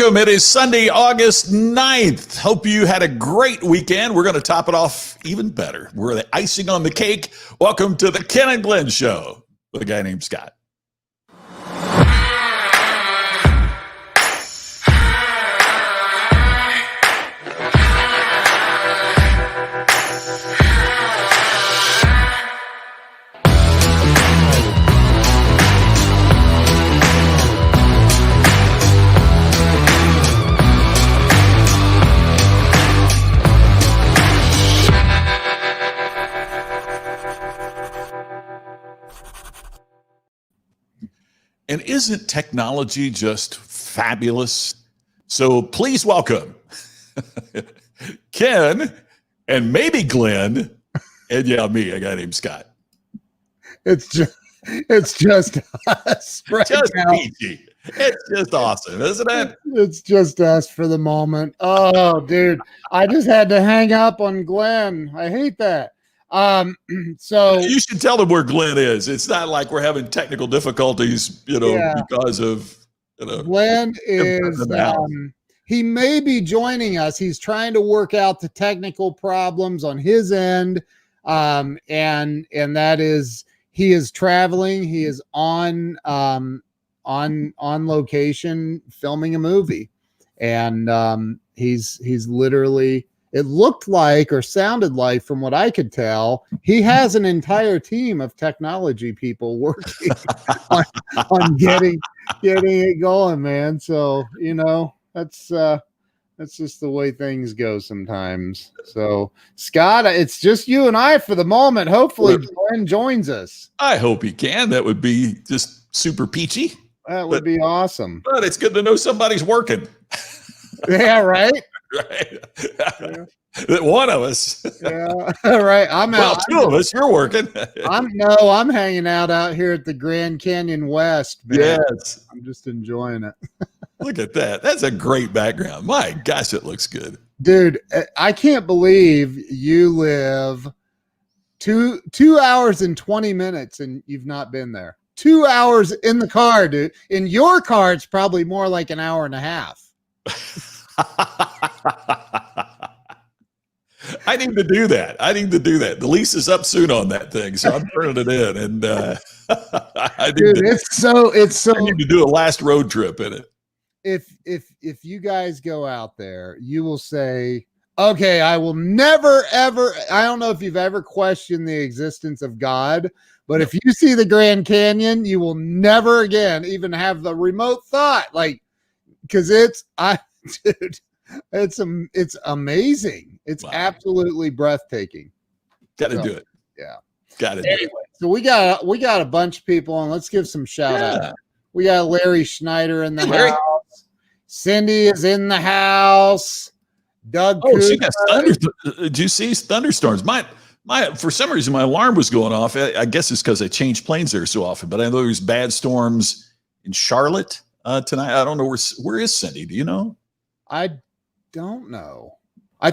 Welcome. It is Sunday, August 9th. Hope you had a great weekend. We're going to top it off even better. We're the icing on the cake. Welcome to the Ken and Glenn Show with a guy named Scott. And isn't technology just fabulous? So please welcome Ken and maybe Glenn and me, a guy named Scott. It's just us right just now. peachy. It's just awesome, isn't it? It's just us for the moment. Oh, dude, I just had to hang up on Glenn. I hate that. So you should tell them where Glenn is. It's not like we're having technical difficulties, because of, Glenn is, he may be joining us. He's trying to work out the technical problems on his end. And that is, he is traveling. He is on location filming a movie. And, he's literally, it looked like or sounded like, from what I could tell, he has an entire team of technology people working on getting it going, man. So, that's just the way things go sometimes. So, Scott, it's just you and I for the moment. Hopefully Glenn joins us. I hope he can. That would be just super peachy. That would be awesome. But it's good to know somebody's working. Yeah, right? Right. Yeah. One of us. Yeah. All right. I'm out. Two of us. You're working. I'm hanging out here at the Grand Canyon West, man. Yes. I'm just enjoying it. Look at that. That's a great background. My gosh, it looks good. Dude, I can't believe you live 2 hours and 20 minutes and you've not been there. 2 hours in the car, dude. In your car, it's probably more like an hour and a half. I need to do that. The lease is up soon on that thing, so I'm turning it in. And it's so. I need to do a last road trip in it. If you guys go out there, you will say, okay, I will never ever. I don't know if you've ever questioned the existence of God, but if you see the Grand Canyon, you will never again even have the remote thought, because dude, it's amazing. It's absolutely breathtaking. Got to do it. Yeah. Got to do it. So we got a bunch of people, and let's give some shout outs. We got Larry Schneider in the house. Cindy is in the house. Doug. Oh, she got did you see thunderstorms? My for some reason my alarm was going off. I guess it's because I change planes there so often, but I know there's bad storms in Charlotte tonight. I don't know where is Cindy? Do you know? I don't know. I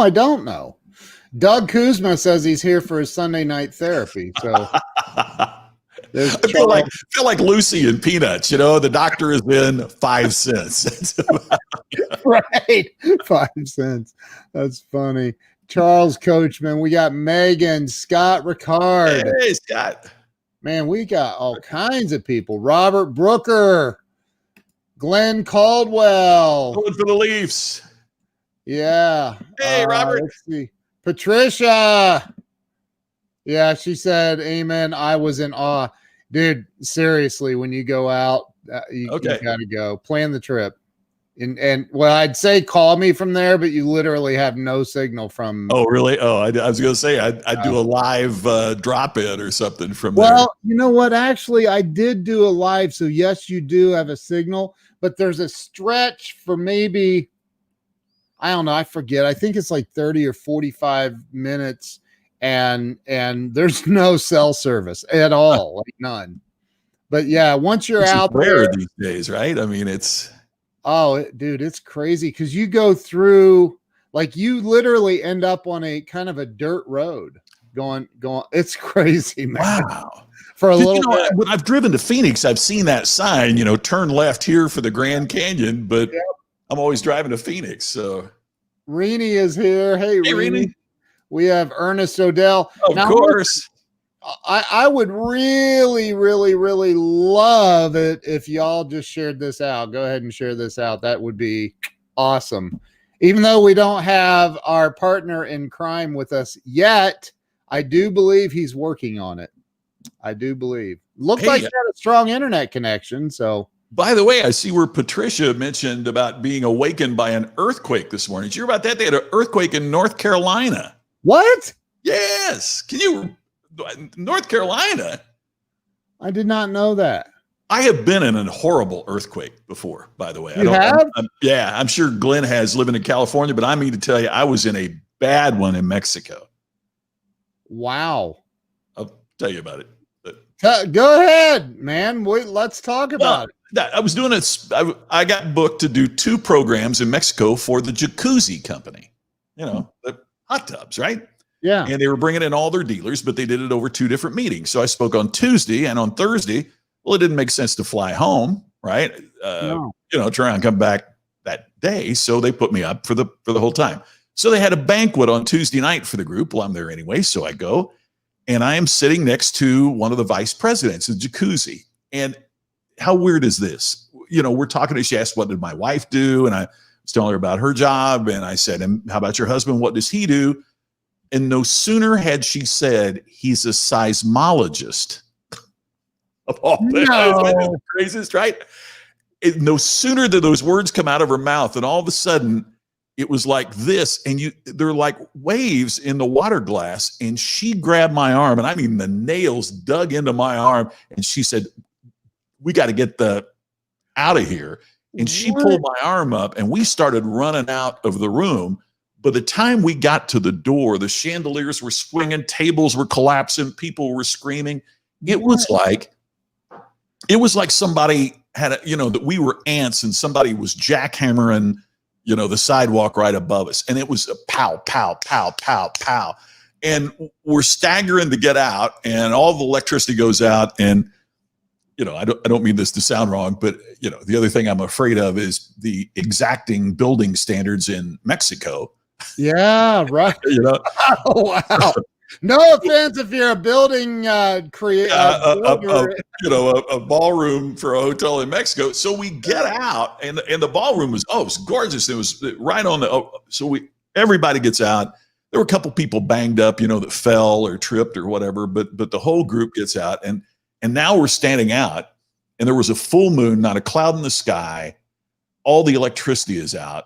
don't know. Doug Kuzma says he's here for his Sunday night therapy. So I feel like Lucy and Peanuts. The doctor is in 5 cents. Right, 5 cents. That's funny. Charles Coachman. We got Megan, Scott Ricard. Hey, Scott. Man, we got all kinds of people. Robert Brooker. Glenn Caldwell. Going for the Leafs. Yeah. Hey, Robert. Let's see. Patricia. Yeah, she said, amen. I was in awe. Dude, seriously, when you go out, you got to go. Plan the trip. And well, I'd say call me from there, but you literally have no signal from. Oh, really? Oh, I was going to say I'd do a live drop-in or something from there. Well, you know what? Actually, I did do a live. So, yes, you do have a signal, but there's a stretch for maybe, I don't know, I forget. I think it's like 30 or 45 minutes, and there's no cell service at all, like none. But, yeah, once you're out rare there. These days, right? I mean, it's. Oh, dude, it's crazy because you go through, you literally end up on a kind of a dirt road. going. It's crazy, man. Wow. For a You little know, bit. when I've driven to Phoenix, I've seen that sign, turn left here for the Grand Canyon, but Yep. I'm always driving to Phoenix. So, Rini is here. Hey, hey, Rini. Rini. We have Ernest Odell. Of Now, course. I would really, really, really love it if y'all just shared this out. Go ahead and share this out. That would be awesome. Even though we don't have our partner in crime with us yet, I do believe he's working on it. I do believe. Looked like he had a strong internet connection. So, by the way, I see where Patricia mentioned about being awakened by an earthquake this morning. Did you hear about that? They had an earthquake in North Carolina. what? Yes. North Carolina? I did not know that. I have been in a horrible earthquake before, by the way. You have? I'm sure Glenn has living in California, but I mean to tell you, I was in a bad one in Mexico. Wow. I'll tell you about it. Go ahead, man. Let's talk about it. I was doing it. I got booked to do 2 programs in Mexico for the Jacuzzi company, the hot tubs, right? Yeah. And they were bringing in all their dealers, but they did it over 2 different meetings. So I spoke on Tuesday, and on Thursday, well, it didn't make sense to fly home, right? No. Try and come back that day. So they put me up for the whole time. So they had a banquet on Tuesday night for the group. Well, I'm there anyway. So I go, and I am sitting next to one of the vice presidents of Jacuzzi. And how weird is this? We're talking, she asked, what did my wife do? And I was telling her about her job. And I said, and how about your husband? What does he do? And no sooner had she said, he's a seismologist. Of all things. No. That's the craziest, right? No sooner did those words come out of her mouth, and all of a sudden it was like this, and they're like waves in the water glass. And she grabbed my arm, and I mean the nails dug into my arm, and she said, we got to get out of here. And she pulled my arm up, and we started running out of the room. By the time we got to the door, the chandeliers were swinging, tables were collapsing, people were screaming. It was like somebody had that we were ants, and somebody was jackhammering, the sidewalk right above us. And it was a pow, pow, pow, pow, pow. And we're staggering to get out, and all the electricity goes out. And, I don't mean this to sound wrong, but, the other thing I'm afraid of is the exacting building standards in Mexico. Yeah, right. Oh, wow. No offense if you're a building creator, a ballroom for a hotel in Mexico. So we get out, and the ballroom was it was gorgeous. It was right on the everybody gets out. There were a couple people banged up, that fell or tripped or whatever, but the whole group gets out, and now we're standing out, and there was a full moon, not a cloud in the sky. All the electricity is out,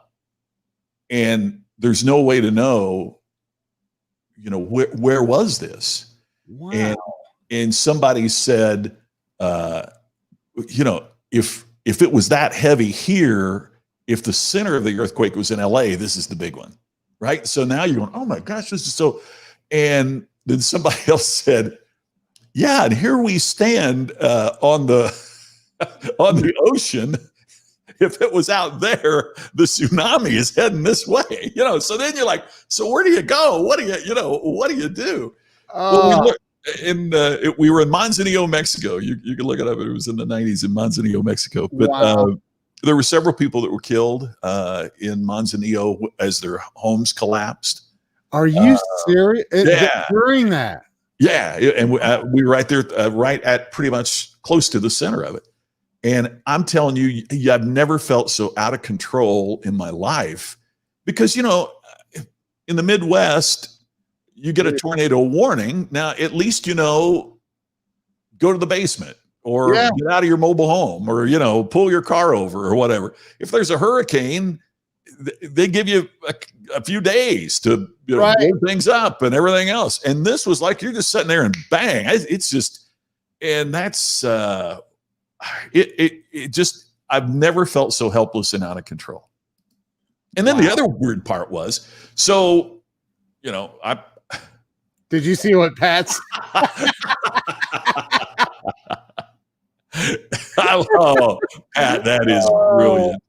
and there's no way to know. Where was this? Wow. And somebody said, if it was that heavy here, if the center of the earthquake was in LA, this is the big one, right? So now you're going, oh my gosh, this is so. And then somebody else said, yeah, and here we stand on the ocean. If it was out there, the tsunami is heading this way, So then you're like, so where do you go? What do you do? Well, we were in Manzanillo, Mexico. You can look it up. It was in the 90s in Manzanillo, Mexico. But wow. There were several people that were killed in Manzanillo as their homes collapsed. Are you serious? Yeah. During that? Yeah, and we were right there, right at pretty much close to the center of it. And I'm telling you, I've never felt so out of control in my life because, in the Midwest, you get a tornado warning. Now, at least, go to the basement or get out of your mobile home or, pull your car over or whatever. If there's a hurricane, they give you a few days to blow things up and everything else. And this was like, you're just sitting there and bang. It's just, and that's, it just, I've never felt so helpless and out of control. And then the other weird part was, so, did you see what Pat's? Oh, Pat, that is brilliant.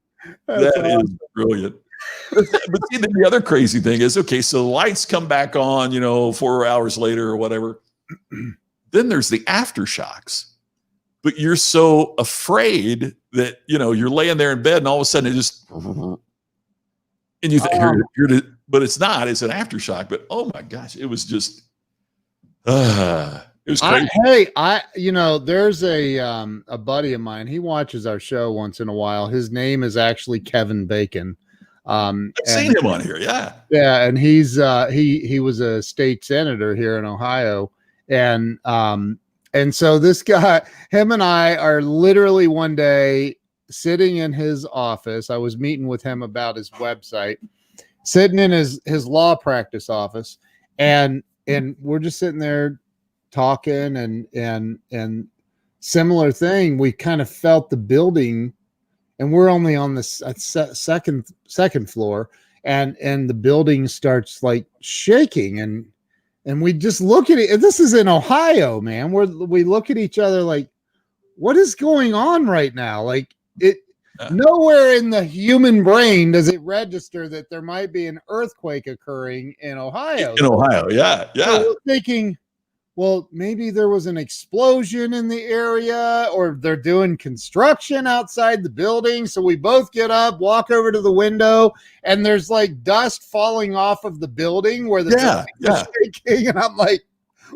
That is brilliant. But see, the other crazy thing is, okay, so the lights come back on, 4 hours later or whatever. Then there's the aftershocks. But you're so afraid that, you're laying there in bed and all of a sudden it just, and you think, but it's not, it's an aftershock. But oh my gosh, it was just, it was crazy. There's a buddy of mine. He watches our show once in a while. His name is actually Kevin Bacon. I've seen him on here. Yeah. Yeah. And he's, he was a state senator here in Ohio. And so this guy, him and I are literally one day sitting in his office. I was meeting with him about his website, sitting in his law practice office. And we're just sitting there talking and similar thing. We kind of felt the building, and we're only on the second floor, and the building starts like shaking, and we just look at it. This is in Ohio, man. We look at each other like, what is going on right now? Like nowhere in the human brain does it register that there might be an earthquake occurring in Ohio. In Ohio, yeah. So we're thinking, well, maybe there was an explosion in the area, or they're doing construction outside the building. So we both get up, walk over to the window, and there's like dust falling off of the building where the building is shaking. And I'm like,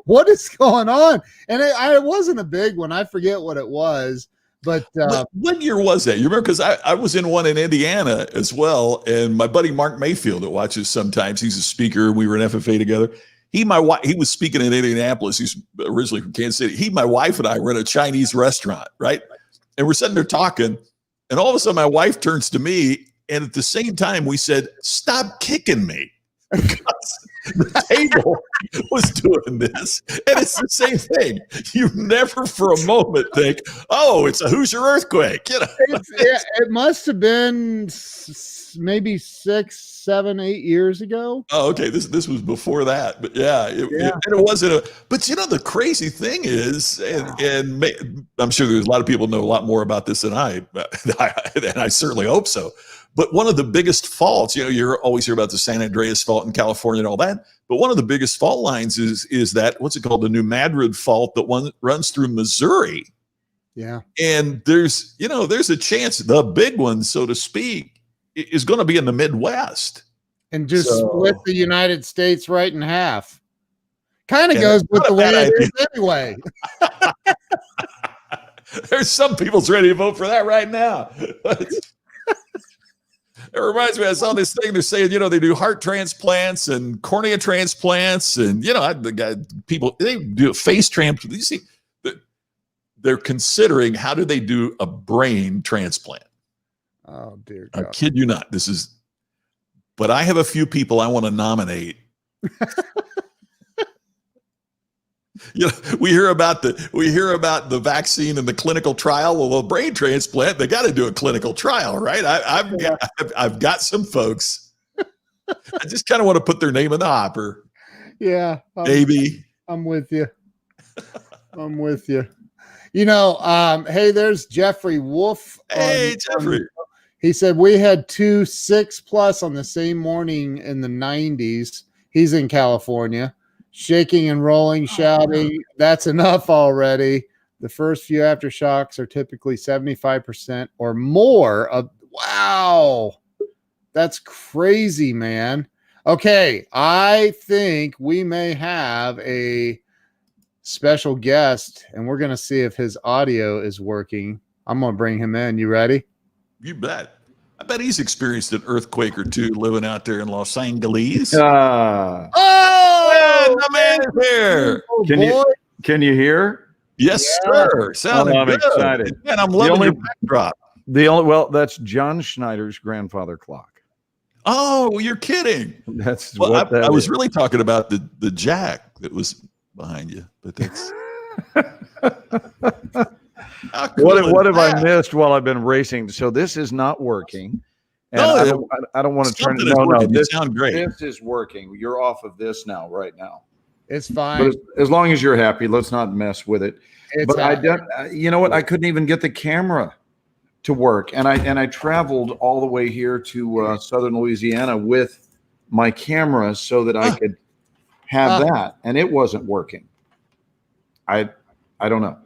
what is going on? And it wasn't a big one. I forget what it was. But what year was that? You remember? Because I was in one in Indiana as well. And my buddy Mark Mayfield that watches sometimes, he's a speaker. We were in FFA together. He was speaking in Indianapolis. He's originally from Kansas City. My wife and I were at a Chinese restaurant, right? And we're sitting there talking, and all of a sudden my wife turns to me, and at the same time we said, "Stop kicking me." The table was doing this, and it's the same thing. You never for a moment think, "Oh, it's a Hoosier earthquake." It must have been maybe 6, 7, 8 years ago. Oh, okay. This was before that, but it wasn't But the crazy thing is, and I'm sure there's a lot of people know a lot more about this than I, and I certainly hope so. But one of the biggest faults, you always hear about the San Andreas fault in California and all that. But one of the biggest fault lines is that, what's it called? The New Madrid fault that runs through Missouri. Yeah. And there's a chance the big one, so to speak, is going to be in the Midwest. And just split the United States right in half. Kind of goes with the way it is anyway. There's some people's ready to vote for that right now. It reminds me, I saw this thing. They're saying, they do heart transplants and cornea transplants, and people, they do face transplants. You see, they're considering, how do they do a brain transplant? Oh dear God. I kid you not. But I have a few people I want to nominate. We hear about the vaccine and the clinical trial. Well, a brain transplant, they got to do a clinical trial, right? I've got some folks. I just kind of want to put their name in the hopper. Yeah, maybe. I'm with you. Hey, there's Jeffrey Wolf. Hey, Jeffrey. He said we had 2 6+ on the same morning in the 90s. He's in California. Shaking and rolling, shouting, that's enough already. The first few aftershocks are typically 75% or more of, wow, that's crazy, man. Okay, I think we may have a special guest, and we're going to see if his audio is working. I'm going to bring him in. You ready? You bet. I bet he's experienced an earthquake or two living out there in Los Angeles. The man is here. Can you hear? Yes, sir. Sounding I'm good. excited. And I'm loving your backdrop. That's John Schneider's grandfather clock. Oh, well, you're kidding. That's I was really talking about the jack that was behind you, but that's what have I missed while I've been racing? So this is not working. And I don't want to turn it. No, this sounds great. This is working. You're off of this now, right now. It's fine. But as long as you're happy, let's not mess with it. But I don't. You know what? I couldn't even get the camera to work, and I traveled all the way here to southern Louisiana with my camera so that I could have that, and it wasn't working. I don't know.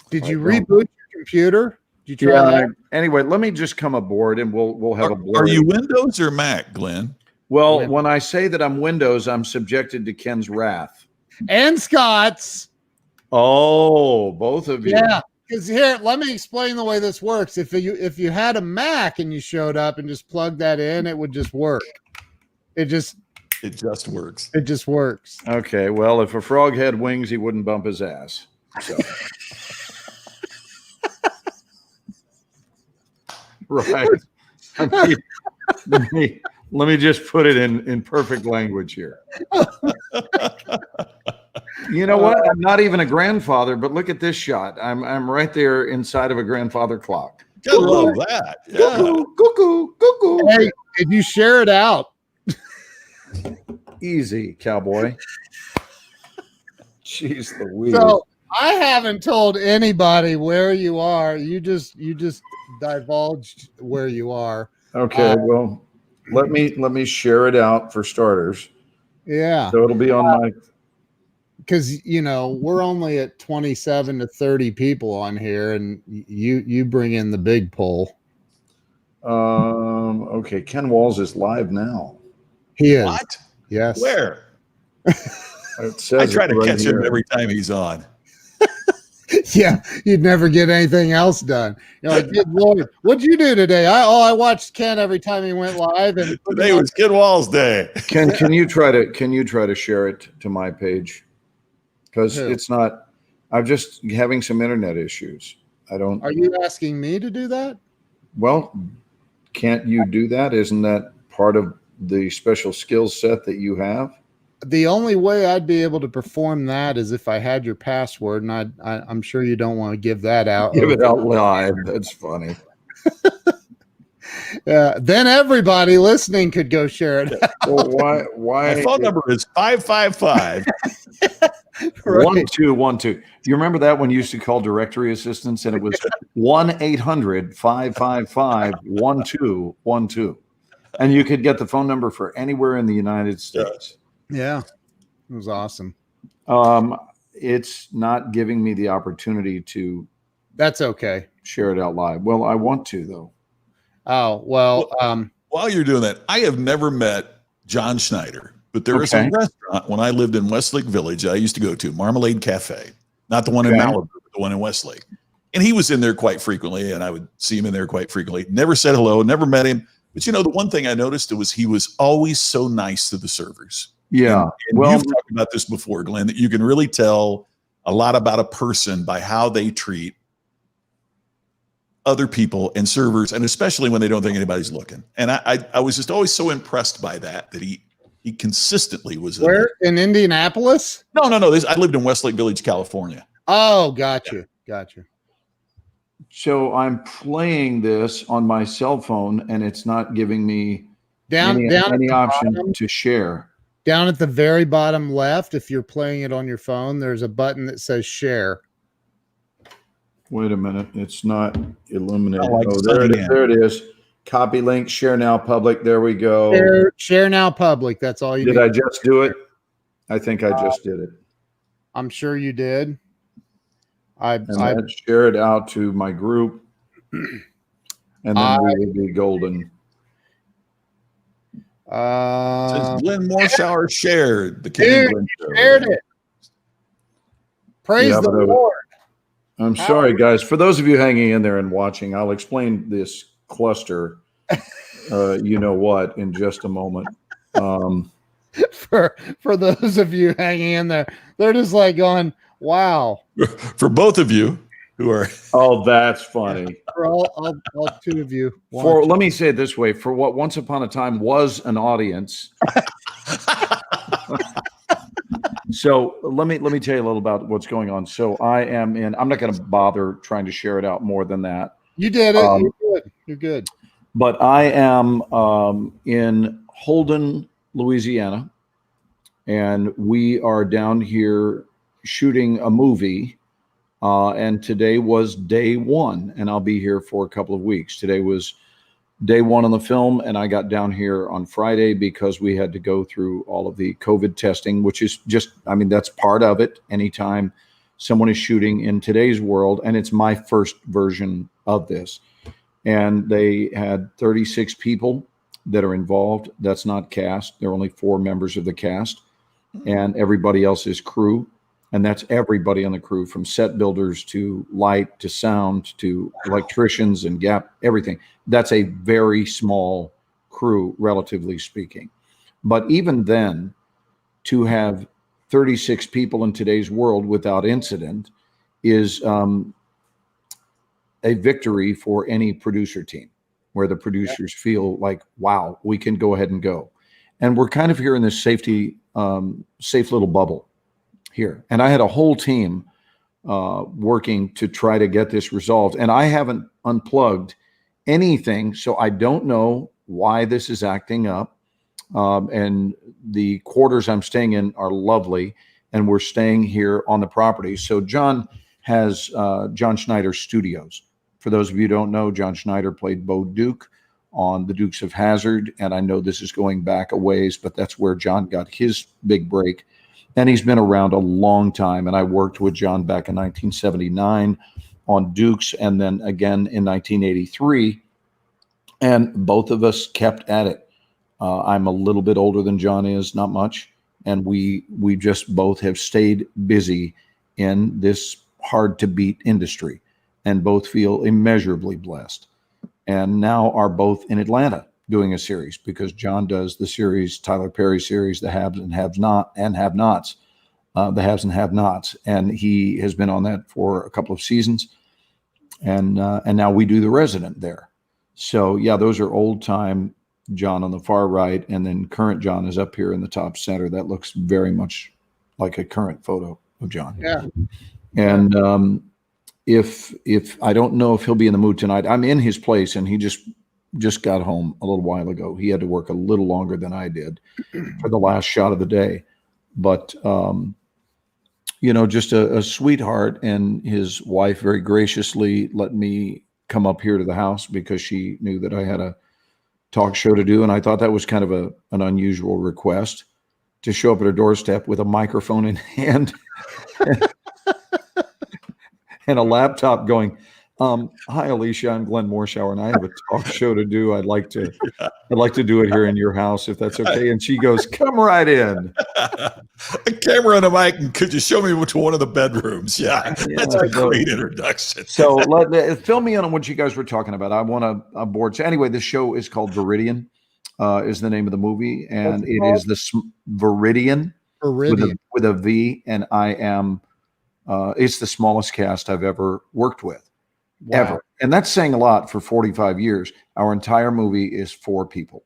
Did you reboot your computer? Did you try that? Anyway, let me just come aboard, and we'll have a blur. Are you Windows or Mac, Glenn? Well, when I say that I'm Windows, I'm subjected to Ken's wrath. And Scott's. Oh, both of you. Yeah, because here, let me explain the way this works. If you had a Mac and you showed up and just plugged that in, it would just work. It just works. It just works. Okay, well, if a frog had wings, he wouldn't bump his ass. So. Right. Let me just put it in perfect language here. You know what? I'm not even a grandfather, but look at this shot. I'm right there inside of a grandfather clock. I love that. Yeah. Cuckoo, cuckoo, cuckoo. Hey, did you share it out? Easy, cowboy. Jeez Louise. So I haven't told anybody where you are. You just divulged where you are. Okay, well, let me share it out for starters. Yeah. So it'll be on my, because we're only at 27 to 30 people on here, and you bring in the big poll. Okay, Ken Walls is live now. He is. What? Yes. Where? It says I try to right catch here. him every time he's on. Yeah, you'd never get anything else done. You're like, good Lord, what'd you do today? I watched Ken every time he went live, and Today was Kid Wall's day. Ken, can you try to share it to my page? Because it's not. I'm just having some internet issues. I don't. Are you asking me to do that? Well, can't you do that? Isn't that part of the special skill set that you have? The only way I'd be able to perform that is if I had your password, and I'm sure you don't want to give that out. Give it out live. That's funny. Then everybody listening could go share it. Well, why? My phone number is 555. 1212. You remember that when you used to call directory assistance and it was 1-800-555-1212, and you could get the phone number for anywhere in the United States. Yeah, it was awesome. It's not giving me the opportunity to. That's okay. Share it out live. Well, I want to though. Oh well. While you're doing that, I have never met John Schneider, but there is a restaurant when I lived in Westlake Village I used to go to, Marmalade Cafe, not the one in Malibu, but the one in Westlake. And he was in there quite frequently, and I would see him in there quite frequently. Never said hello, never met him. But the one thing I noticed was he was always so nice to the servers. Yeah. And well, you've talked about this before, Glenn, that you can really tell a lot about a person by how they treat other people and servers, and especially when they don't think anybody's looking. And I was just always so impressed by that he consistently was where in Indianapolis? No. I lived in Westlake Village, California. Oh, gotcha. So I'm playing this on my cell phone, and it's not giving me any option to share. Down at the very bottom left, if you're playing it on your phone, there's a button that says share. Wait a minute. It's not illuminated. There it is. Copy link, share now public. There we go. Share now public. That's all you did. I just do it? I think I just did it. I'm sure you did. I share it out to my group, and then we will be golden. Says Glenn Morshower shared the shared it. Praise the Lord. I'm sorry, guys. For those of you hanging in there and watching, I'll explain this cluster. You know what in just a moment. For those of you hanging in there, they're just like going, "Wow." For both of you who are, oh, that's funny. For all two of you. Let me say it this way: for what once upon a time was an audience. So let me tell you a little about what's going on. So I'm not going to bother trying to share it out more than that. You did it. You're good. But I am in Holden, Louisiana, and we are down here shooting a movie And today was day one, and I'll be here for a couple of weeks. Today was day one on the film, and I got down here on Friday because we had to go through all of the COVID testing, which is just, I mean, that's part of it. Anytime someone is shooting in today's world, and it's my first version of this, and they had 36 people that are involved. That's not cast. There are only 4 members of the cast, and everybody else is crew. And that's everybody on the crew, from set builders to light to sound to electricians and gap, everything. That's a very small crew, relatively speaking. But even then, to have 36 people in today's world without incident is a victory for any producer team, where the producers feel like, wow, we can go ahead and go. And we're kind of here in this safe little bubble here. And I had a whole team working to try to get this resolved. And I haven't unplugged anything, so I don't know why this is acting up. And the quarters I'm staying in are lovely, and we're staying here on the property. So John has John Schneider Studios. For those of you who don't know, John Schneider played Bo Duke on The Dukes of Hazzard, and I know this is going back a ways, but that's where John got his big break. And he's been around a long time, and I worked with John back in 1979 on Dukes, and then again in 1983, and both of us kept at it. I'm a little bit older than John is, not much, and we just both have stayed busy in this hard-to-beat industry, and both feel immeasurably blessed, and now are both in Atlanta doing a series, because John does the series, Tyler Perry series, The Haves and Have-Nots, The Haves and Have-Nots, and he has been on that for a couple of seasons, and now we do The Resident there. So yeah, those are old time John on the far right, and then current John is up here in the top center. That looks very much like a current photo of John. Yeah. And if I don't know if he'll be in the mood tonight, I'm in his place, and he just got home a little while ago. He had to work a little longer than I did for the last shot of the day, but just a sweetheart, and his wife very graciously let me come up here to the house because she knew that I had a talk show to do, and I thought that was kind of an unusual request, to show up at her doorstep with a microphone in hand and a laptop going, hi, Alicia, I'm Glenn Morshower, and I have a talk show to do. I'd like to do it here in your house, if that's okay. And she goes, come right in. A camera and a mic, and could you show me to one of the bedrooms? Yeah, that's a great introduction. So fill me in on what you guys were talking about. I want a board. So anyway, this show is called Viridian, is the name of the movie, and it is the Viridian with a V, and I am. It's the smallest cast I've ever worked with. Wow. Ever. And that's saying a lot for 45 years. Our entire movie is 4 people.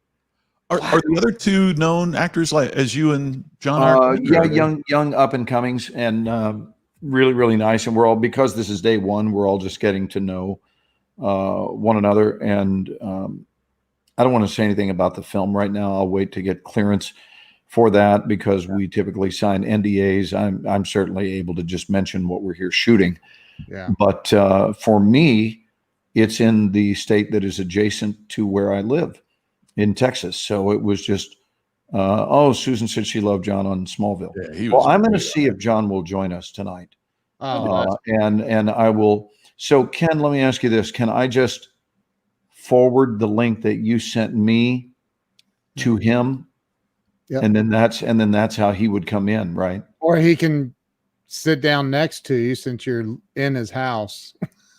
Are the other 2 known actors like as you and John are? Yeah, young up and comings, and really, really nice. And we're all, because this is day one, we're all just getting to know one another. And I don't want to say anything about the film right now. I'll wait to get clearance for that, because we typically sign NDAs. I'm certainly able to just mention what we're here shooting. Yeah. But for me, it's in the state that is adjacent to where I live in Texas. So it was just, Susan said she loved John on Smallville. Yeah, well, I'm going to see if John will join us tonight. And I will. So Ken, let me ask you this. Can I just forward the link that you sent me to him? Yep. And then that's how he would come in, right? Or he can sit down next to you, since you're in his house.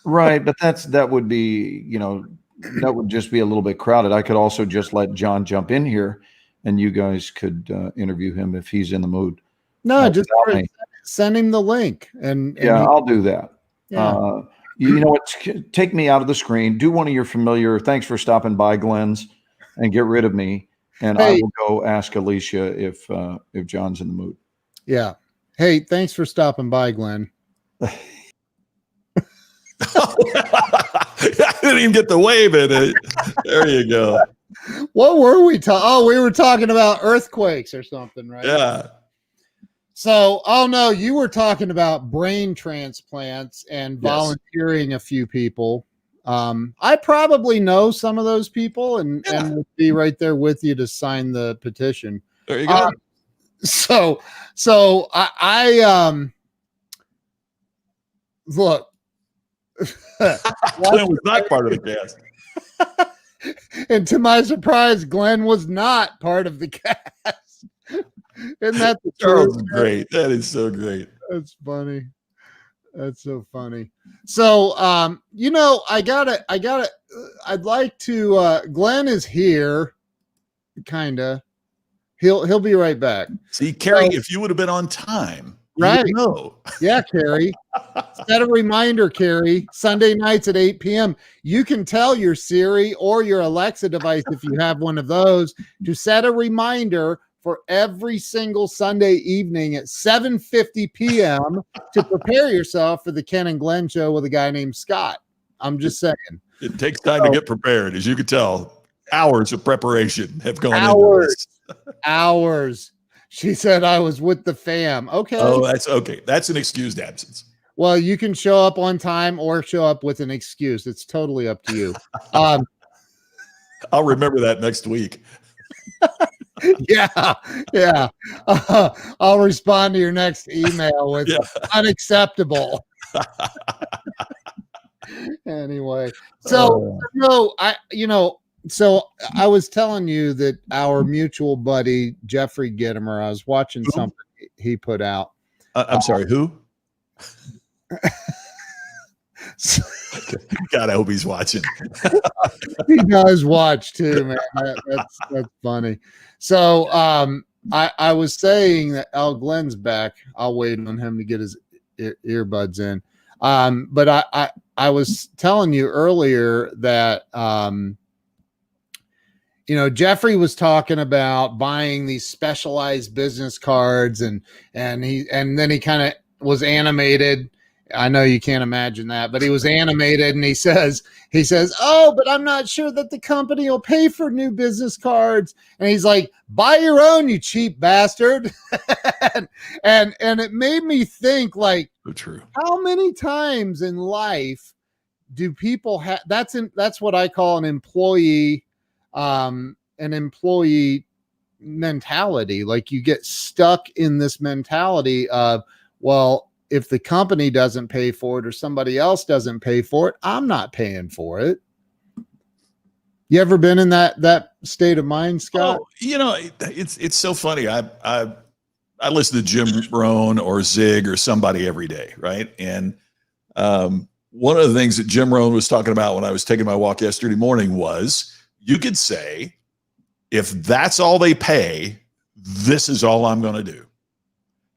Right. But that would be, that would just be a little bit crowded. I could also just let John jump in here, and you guys could interview him if he's in the mood. No, just send him the link. And I'll do that. Yeah. You know what? Take me out of the screen. Do one of your familiar, thanks for stopping by, Glenn's, and get rid of me. And I will go ask Alicia if John's in the mood. Yeah. Hey, thanks for stopping by, Glenn. I didn't even get the wave in it. There you go. What were we talking? Oh, we were talking about earthquakes or something, right? Yeah. So, oh no, you were talking about brain transplants and Yes. volunteering a few people. I probably know some of those people and will be right there with you to sign the petition. There you go. So look. Glenn was not part of the cast. And to my surprise, Glenn was not part of the cast. Isn't that the Charles truth? is great. That is so great. That's funny. That's so funny. So, you know, I'd like to, Glenn is here, kind of. He'll be right back. See, Carrie, So- if you would have been on time, Right. you would know. Yeah, Carrie. Set a reminder, Carrie. Sunday nights at 8 p.m. You can tell your Siri or your Alexa device, if you have one of those, to set a reminder for every single Sunday evening at 7:50 p.m. to prepare yourself for the Ken and Glenn show with a guy named Scott. I'm just saying. It takes time to get prepared. As you can tell, hours of preparation have gone into Hours. this. Hours. She said I was with the fam. Okay. Oh, that's okay. That's an excused absence. Well, you can show up on time or show up with an excuse. It's totally up to you. I'll remember that next week. Yeah. I'll respond to your next email with unacceptable. Anyway, so so I was telling you that our mutual buddy Jeffrey Gittimer, I was watching something he put out. I'm sorry, who? God, I hope he's watching. He does watch too, man. That's funny. So I was saying that Al Glenn's back. I'll wait on him to get his earbuds in. But I was telling you earlier that Jeffrey was talking about buying these specialized business cards and then he kind of was animated. I know you can't imagine that, but he was animated and he says, oh, but I'm not sure that the company will pay for new business cards. And he's like, buy your own, you cheap bastard. and it made me think, like, So true. how many times in life do people have, that's what I call an employee mentality. Like, you get stuck in this mentality of, well, if the company doesn't pay for it or somebody else doesn't pay for it, I'm not paying for it. You ever been in that state of mind, Scott? Oh, it's so funny. I listen to Jim Rohn or Zig or somebody every day, right? And one of the things that Jim Rohn was talking about when I was taking my walk yesterday morning was, you could say, if that's all they pay, this is all I'm going to do.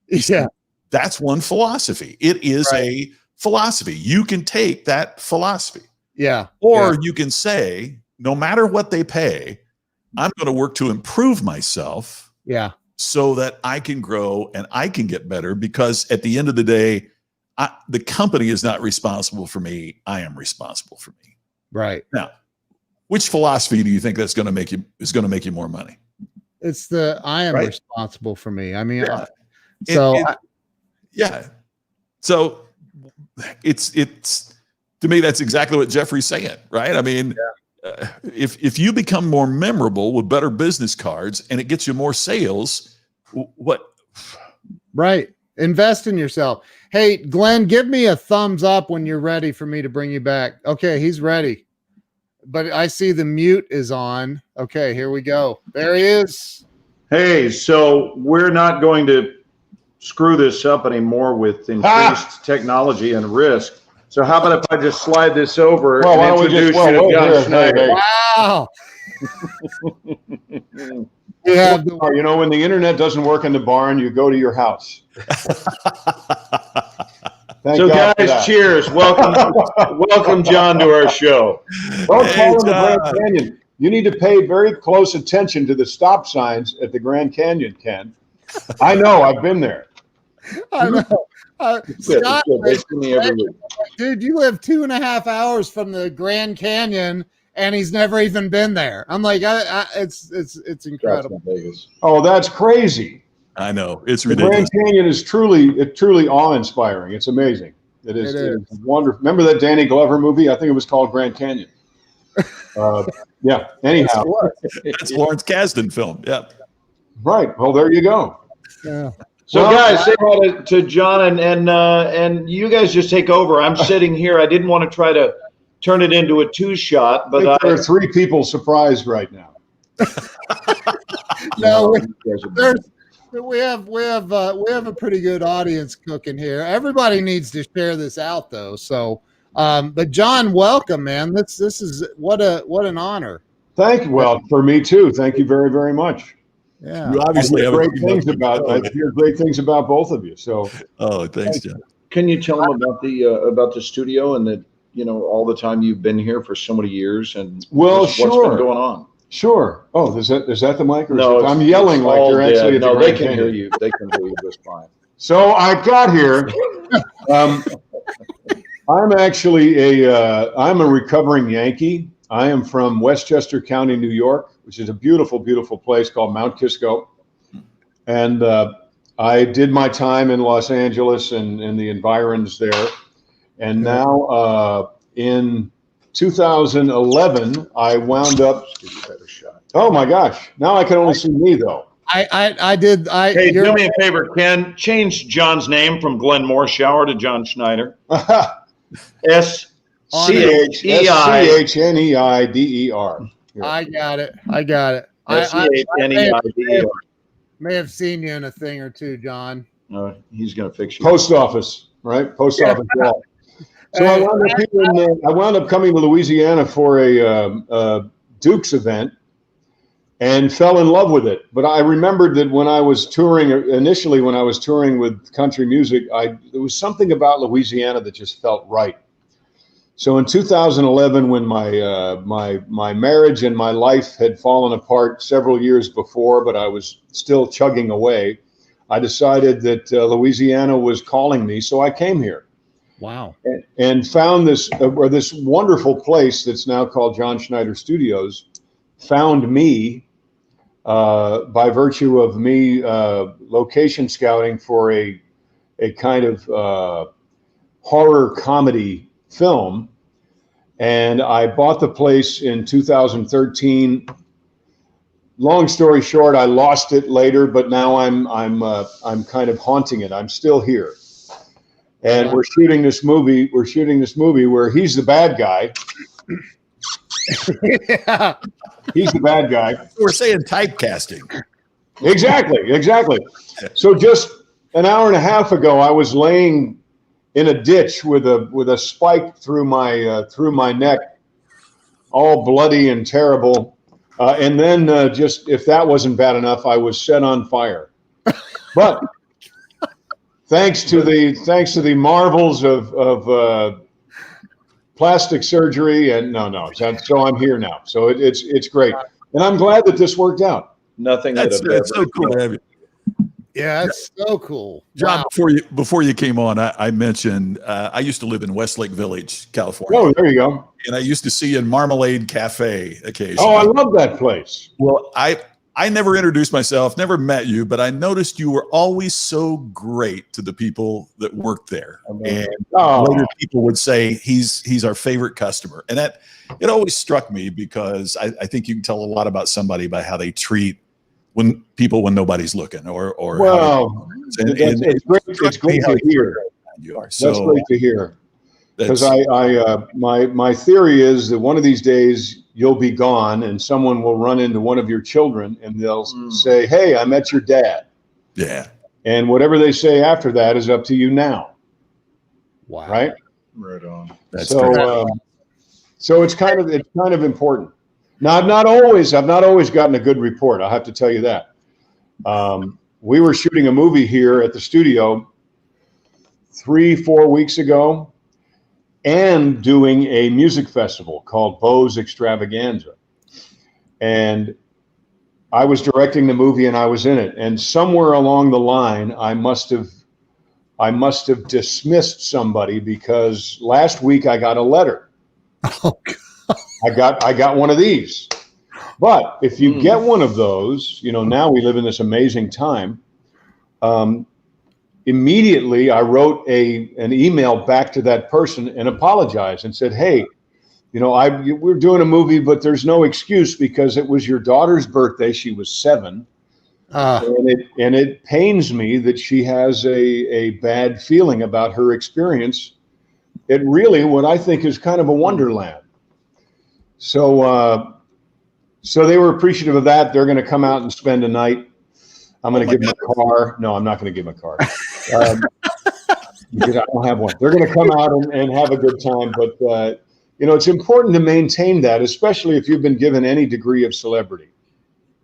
Yeah. That's one philosophy. It is a philosophy. You can take that philosophy. Yeah. Or you can say, no matter what they pay, I'm going to work to improve myself. Yeah. So that I can grow and I can get better, because at the end of the day, the company is not responsible for me. I am responsible for me. Right. Now, which philosophy do you think is going to make you more money? It's I am responsible for me. I mean, yeah. So it's to me, that's exactly what Jeffrey's saying, right? I mean, if you become more memorable with better business cards and it gets you more sales, what? Right. Invest in yourself. Hey, Glenn, give me a thumbs up when you're ready for me to bring you back. Okay, he's ready. But I see the mute is on. Okay, here we go. There he is. Hey, so we're not going to screw this up anymore with increased technology and risk. So how about if I just slide this over and introduce you to John Schneider? Wow. You know, when the internet doesn't work in the barn, you go to your house. So guys, cheers. Welcome John to our show. Don't call in the Grand Canyon. You need to pay very close attention to the stop signs at the Grand Canyon, Ken. I know, I've been there. I know. Scott, dude, you live 2.5 hours from the Grand Canyon, and he's never even been there. I'm like, it's incredible. Oh, that's crazy. I know it's The Grand ridiculous. Canyon is truly awe-inspiring. It's amazing. It is wonderful. Remember that Danny Glover movie? I think it was called Grand Canyon. Yeah. Anyhow, That's Lawrence Kasdan film. Yeah. right. Well, there you go. Yeah. So, Well, guys, say hi to John, and you guys just take over. I'm sitting here. I didn't want to try to turn it into a two-shot, I but think there are 3 people surprised right now. No, you guys are- there's we have a pretty good audience cooking here. Everybody needs to share this out though. So, but John, welcome, man. This is what an honor. Thank you. Well, for me too. Thank you very, very much. Yeah. You I obviously hear have great things about. I hear great things about both of you. So Oh, thanks, John. Can you tell them about the studio and that all the time you've been here for so many years and Well, just what's sure. been going on? sure. Oh, is that the mic? Or No, is it, I'm it's- yelling it's like all you're dead. actually. At the No, they Grand can Canyon. hear you. They can hear you just fine. So I got here. I'm actually I'm a recovering Yankee. I am from Westchester County, New York, which is a beautiful, beautiful place called Mount Kisco. And I did my time in Los Angeles and the environs there. And now in 2011, I wound up. Give you a better shot. Oh my gosh! Now I can only see me though. I did. Hey, do me a favor, Ken. Change John's name from Glenn Morshower to John Schneider. SCHEIDER. SCHNEIDER. I got it. I got it. SCHNEIDER. May have seen you in a thing or two, John. He's going to fix you. Post office, right? Post office wall. So I wound up coming to Louisiana for a Dukes event and fell in love with it. But I remembered that when I was touring, initially when I was touring with country music, there was something about Louisiana that just felt right. So in 2011, when my marriage and my life had fallen apart several years before, but I was still chugging away, I decided that Louisiana was calling me, so I came here. Wow. And found this wonderful place that's now called John Schneider Studios. Found me by virtue of me location scouting for a kind of horror comedy film, and I bought the place in 2013. Long story short, I lost it later, but now I'm kind of haunting it. I'm still here. And we're shooting this movie where he's the bad guy. Yeah. He's the bad guy. We're saying typecasting. Exactly. So just an hour and a half ago, I was laying in a ditch with a spike through my neck, all bloody and terrible. And then just if that wasn't bad enough, I was set on fire. But thanks to the marvels of plastic surgery and so I'm here now. So it's great, and I'm glad that this worked out. Nothing That's so cool to have you. Yeah, it's so cool. John, Wow. before you came on, I mentioned I used to live in Westlake Village, California, Oh, there you go. and I used to see you in Marmalade Cafe occasionally. Oh, I love that place. Well, I never introduced myself, never met you, but I noticed you were always so great to the people that worked there. And later people would say he's our favorite customer. And that it always struck me because I think you can tell a lot about somebody by how they treat when nobody's looking or Well, it's great. It's great to hear. you are. That's So great to hear. Because that's- my theory is that one of these days you'll be gone and someone will run into one of your children and they'll say, "Hey, I met your dad." yeah. And whatever they say after that is up to you now, Wow. right? Right on. That's So great. so it's kind of important. Now I've not always gotten a good report. I'll have to tell you that. We were shooting a movie here at the studio 3-4 weeks ago, and doing a music festival called Bo's Extravaganza. And I was directing the movie and I was in it. And somewhere along the line, I must have dismissed somebody because last week I got a letter. Oh, I got one of these. But if you get one of those, now we live in this amazing time. immediately I wrote an email back to that person and apologized and said, hey, we're doing a movie, but there's no excuse because it was your daughter's birthday. She was 7. And it pains me that she has a bad feeling about her experience at really what I think is kind of a wonderland. So they were appreciative of that. They're going to come out and spend a night. I'm going to give them a car. No, I'm not going to give them a car. Because I don't have one. They're going to come out and have a good time. But, it's important to maintain that, especially if you've been given any degree of celebrity.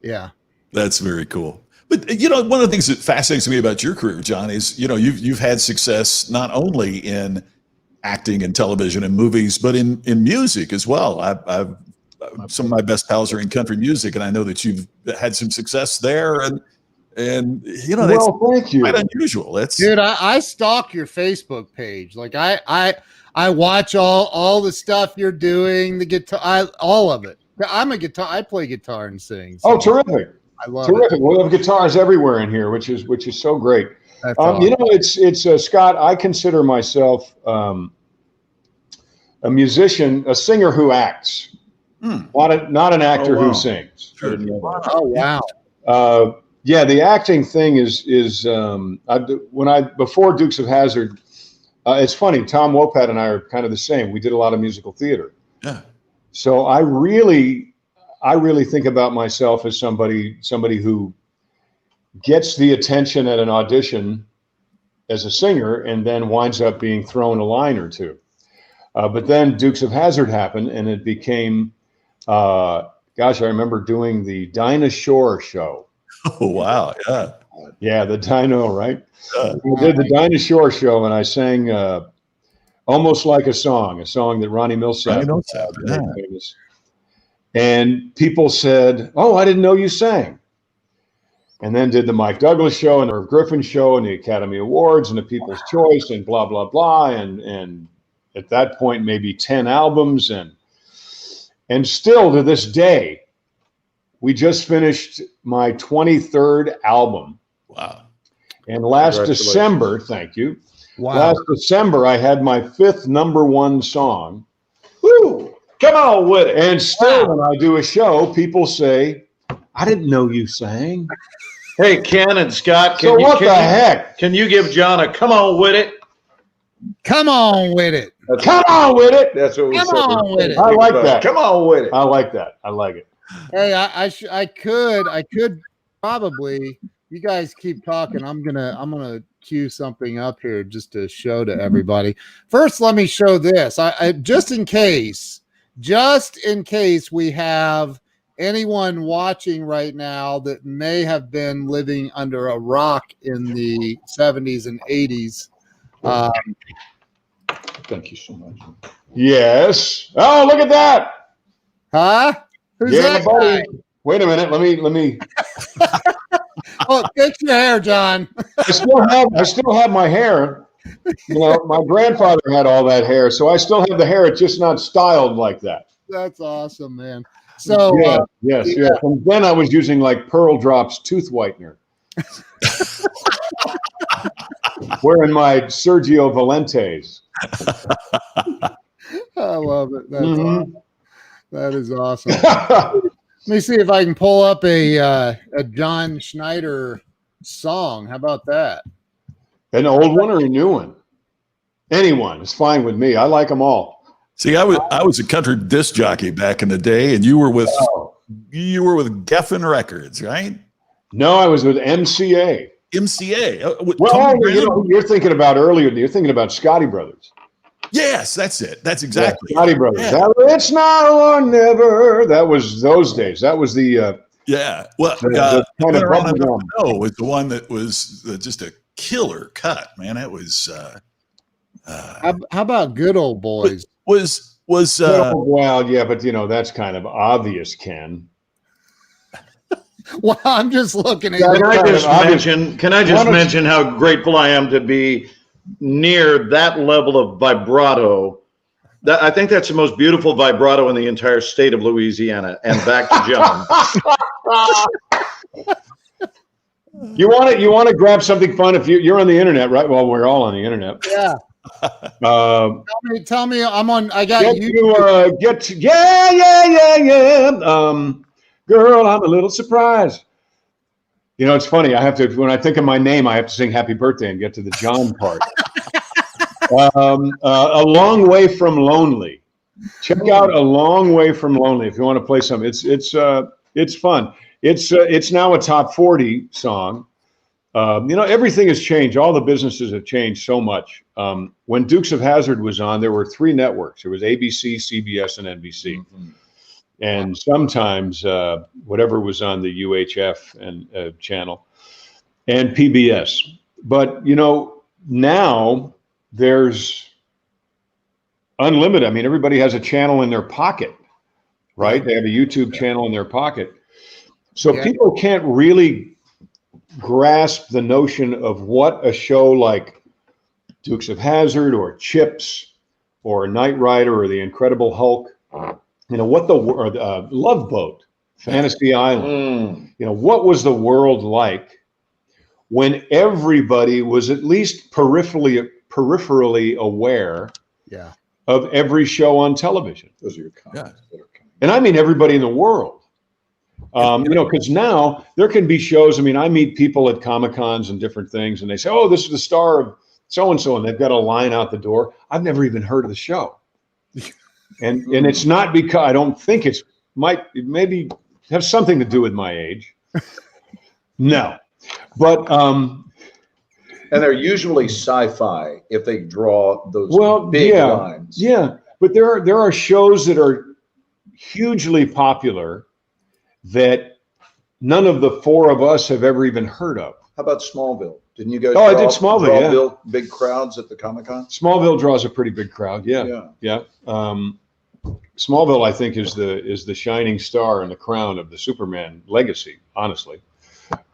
Yeah. That's very cool. But, one of the things that fascinates me about your career, John, is, you've had success not only in acting and television and movies, but in music as well. I've some of my best pals are in country music, and I know that you've had some success there. And that's thank you. quite unusual. Dude, I stalk your Facebook page. Like I watch all the stuff you're doing, the guitar, all of it. I play guitar and sing. So terrific. I love terrific. it. We have guitars everywhere in here, which is so great. That's awesome. It's Scott, I consider myself a musician, a singer who acts, not an actor who sings. Sure. Oh, wow. The acting thing is before Dukes of Hazzard, it's funny, Tom Wopat and I are kind of the same. We did a lot of musical theater. Yeah. So I really think about myself as somebody who gets the attention at an audition as a singer and then winds up being thrown a line or two. But then Dukes of Hazzard happened, and it became, I remember doing the Dinah Shore show. Oh, wow. Yeah. Yeah, the Dino, right? I did the Dinah Shore show, and I sang Almost Like a Song that Ronnie Millsap made famous. And people said, oh, I didn't know you sang. And then did the Mike Douglas show and the Irv Griffin show and the Academy Awards and the People's Choice and blah, blah, blah. And at that point, maybe 10 albums. And still to this day, we just finished my 23rd album. Wow. And last December, thank you. Wow. Last December, I had my 5th #1 song. Woo! Come on with it. And still, when I do a show, people say, I didn't know you sang. Hey, Ken and Scott, So what the heck? Can you give John a come on with it? Come on with it. Come on with it. That's what we Come said. on with it. I like that. Come on with it. I like that. I like it. Hey, I could probably. You guys keep talking. I'm gonna cue something up here just to show to everybody. First, let me show this. I just in case we have anyone watching right now that may have been living under a rock in the 70s and 80s. Thank you so much. Yes. Oh, look at that. Huh? Who's that buddy. guy? Wait a minute. Let me. Oh, fix your hair, John. I still have my hair. My grandfather had all that hair, so I still have the hair. It's just not styled like that. That's awesome, man. So yes. And then I was using like Pearl Drops tooth whitener. Wearing my Sergio Valentes. I love it. That's awesome. That is awesome. Let me see if I can pull up a John Schneider song. How about that? An old one or a new one? Anyone is fine with me. I like them all. See, I was a country disc jockey back in the day, and you were with Geffen Records, right? No, I was with MCA. MCA. Well, you're thinking about earlier. You're thinking about Scotty Brothers. Yes, that's it. That's exactly Scotty Brothers. Yeah. It's now or never. That was those days. That was the yeah. Well, the kind of bubblegum. No, was the one that was just a killer cut, man. It was. How about Good Old Boys? Was well, yeah, but that's kind of obvious, Ken. Well, I'm just looking at. Can I just mention how grateful I am to be near that level of vibrato? I think that's the most beautiful vibrato in the entire state of Louisiana. And back to John. You want to grab something fun if you're on the internet, right? Well, we're all on the internet. Yeah. Tell me, I'm on. I got you. Girl, I'm a little surprised. You know, it's funny. I have to, when I think of my name, I have to sing happy birthday and get to the John part. A Long Way from Lonely. Check out A Long Way from Lonely if you want to play something. It's fun. It's now a top 40 song. You know, everything has changed. All the businesses have changed so much. When Dukes of Hazzard was on, there were 3 networks. There was ABC, CBS, and NBC. Mm-hmm. And sometimes whatever was on the UHF and channel and PBS. But, you know, now there's unlimited. I mean, everybody has a channel in their pocket, right? They have a YouTube channel in their pocket. So people can't really grasp the notion of what a show like Dukes of Hazzard or Chips or Knight Rider or The Incredible Hulk, you know, what Love Boat, Fantasy Island, you know, what was the world like when everybody was at least peripherally aware of every show on television? Those are your comments that are coming. And I mean everybody in the world. You know, because now there can be shows. I mean, I meet people at Comic-Cons and different things, and they say, "Oh, this is the star of so-and-so," and they've got a line out the door. I've never even heard of the show. And it's not because I don't think it maybe have something to do with my age. No, but and they're usually sci-fi if they draw those big lines. Yeah, but there are shows that are hugely popular that none of the 4 of us have ever even heard of. How about Smallville? Didn't you guys? Oh, I did Smallville. Big crowds at the Comic-Con. Smallville draws a pretty big crowd. Yeah. Smallville, I think, is the shining star and the crown of the Superman legacy. Honestly,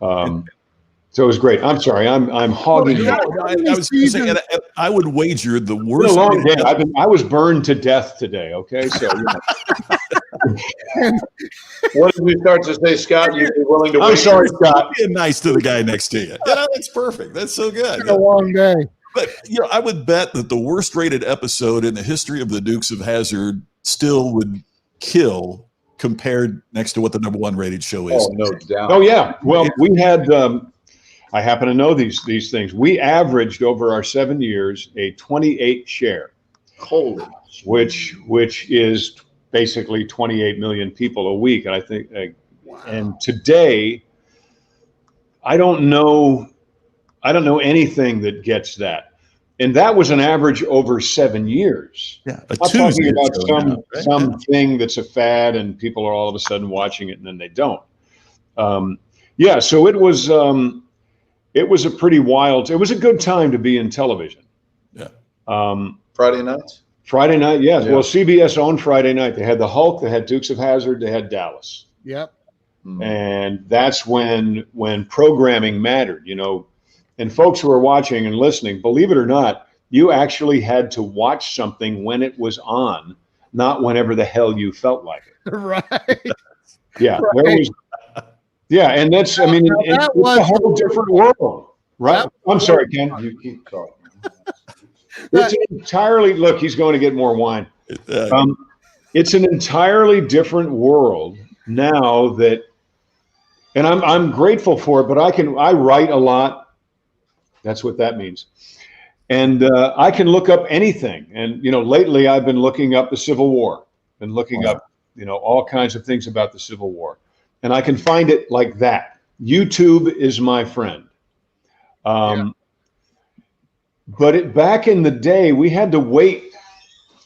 so it was great. I'm sorry, I'm hogging. I was going to say, I would wager the worst. It's been a long day. I was burned to death today. Okay, so. What did we start to say, Scott? You'd be willing to? I'm sorry, Scott. Being nice to the guy next to you. Yeah, that's perfect. That's so good. It's a long day. But you know, I would bet that the worst rated episode in the history of the Dukes of Hazzard still would kill compared next to what the #1 rated show is. Oh, no doubt. Oh yeah. Well, we had. I happen to know these things. We averaged over our 7 years a 28 share. Holy. Which is basically 28 million people a week. And I think, and today, I don't know anything that gets that. And that was an average over 7 years. Yeah, I'm talking about something that's a fad and people are all of a sudden watching it and then they don't. So it was a pretty wild. It was a good time to be in television. Yeah. Friday nights. Friday night, yes. Yeah. Well, CBS owned Friday night. They had the Hulk, they had Dukes of Hazzard, they had Dallas. Yep. And that's when programming mattered, you know. And folks who are watching and listening, believe it or not, you actually had to watch something when it was on, not whenever the hell you felt like it. Right. Yeah. Right. And that's, I mean, it's a whole different world, right? I'm sorry, Ken. You keep talking. It's entirely, look, he's going to get more wine. It's an entirely different world now that, and I'm grateful for it, but I write a lot. That's what that means. And I can look up anything. And, you know, lately I've been looking up the Civil War and looking up, you know, all kinds of things about the Civil War. And I can find it like that. YouTube is my friend. But back in the day, we had to wait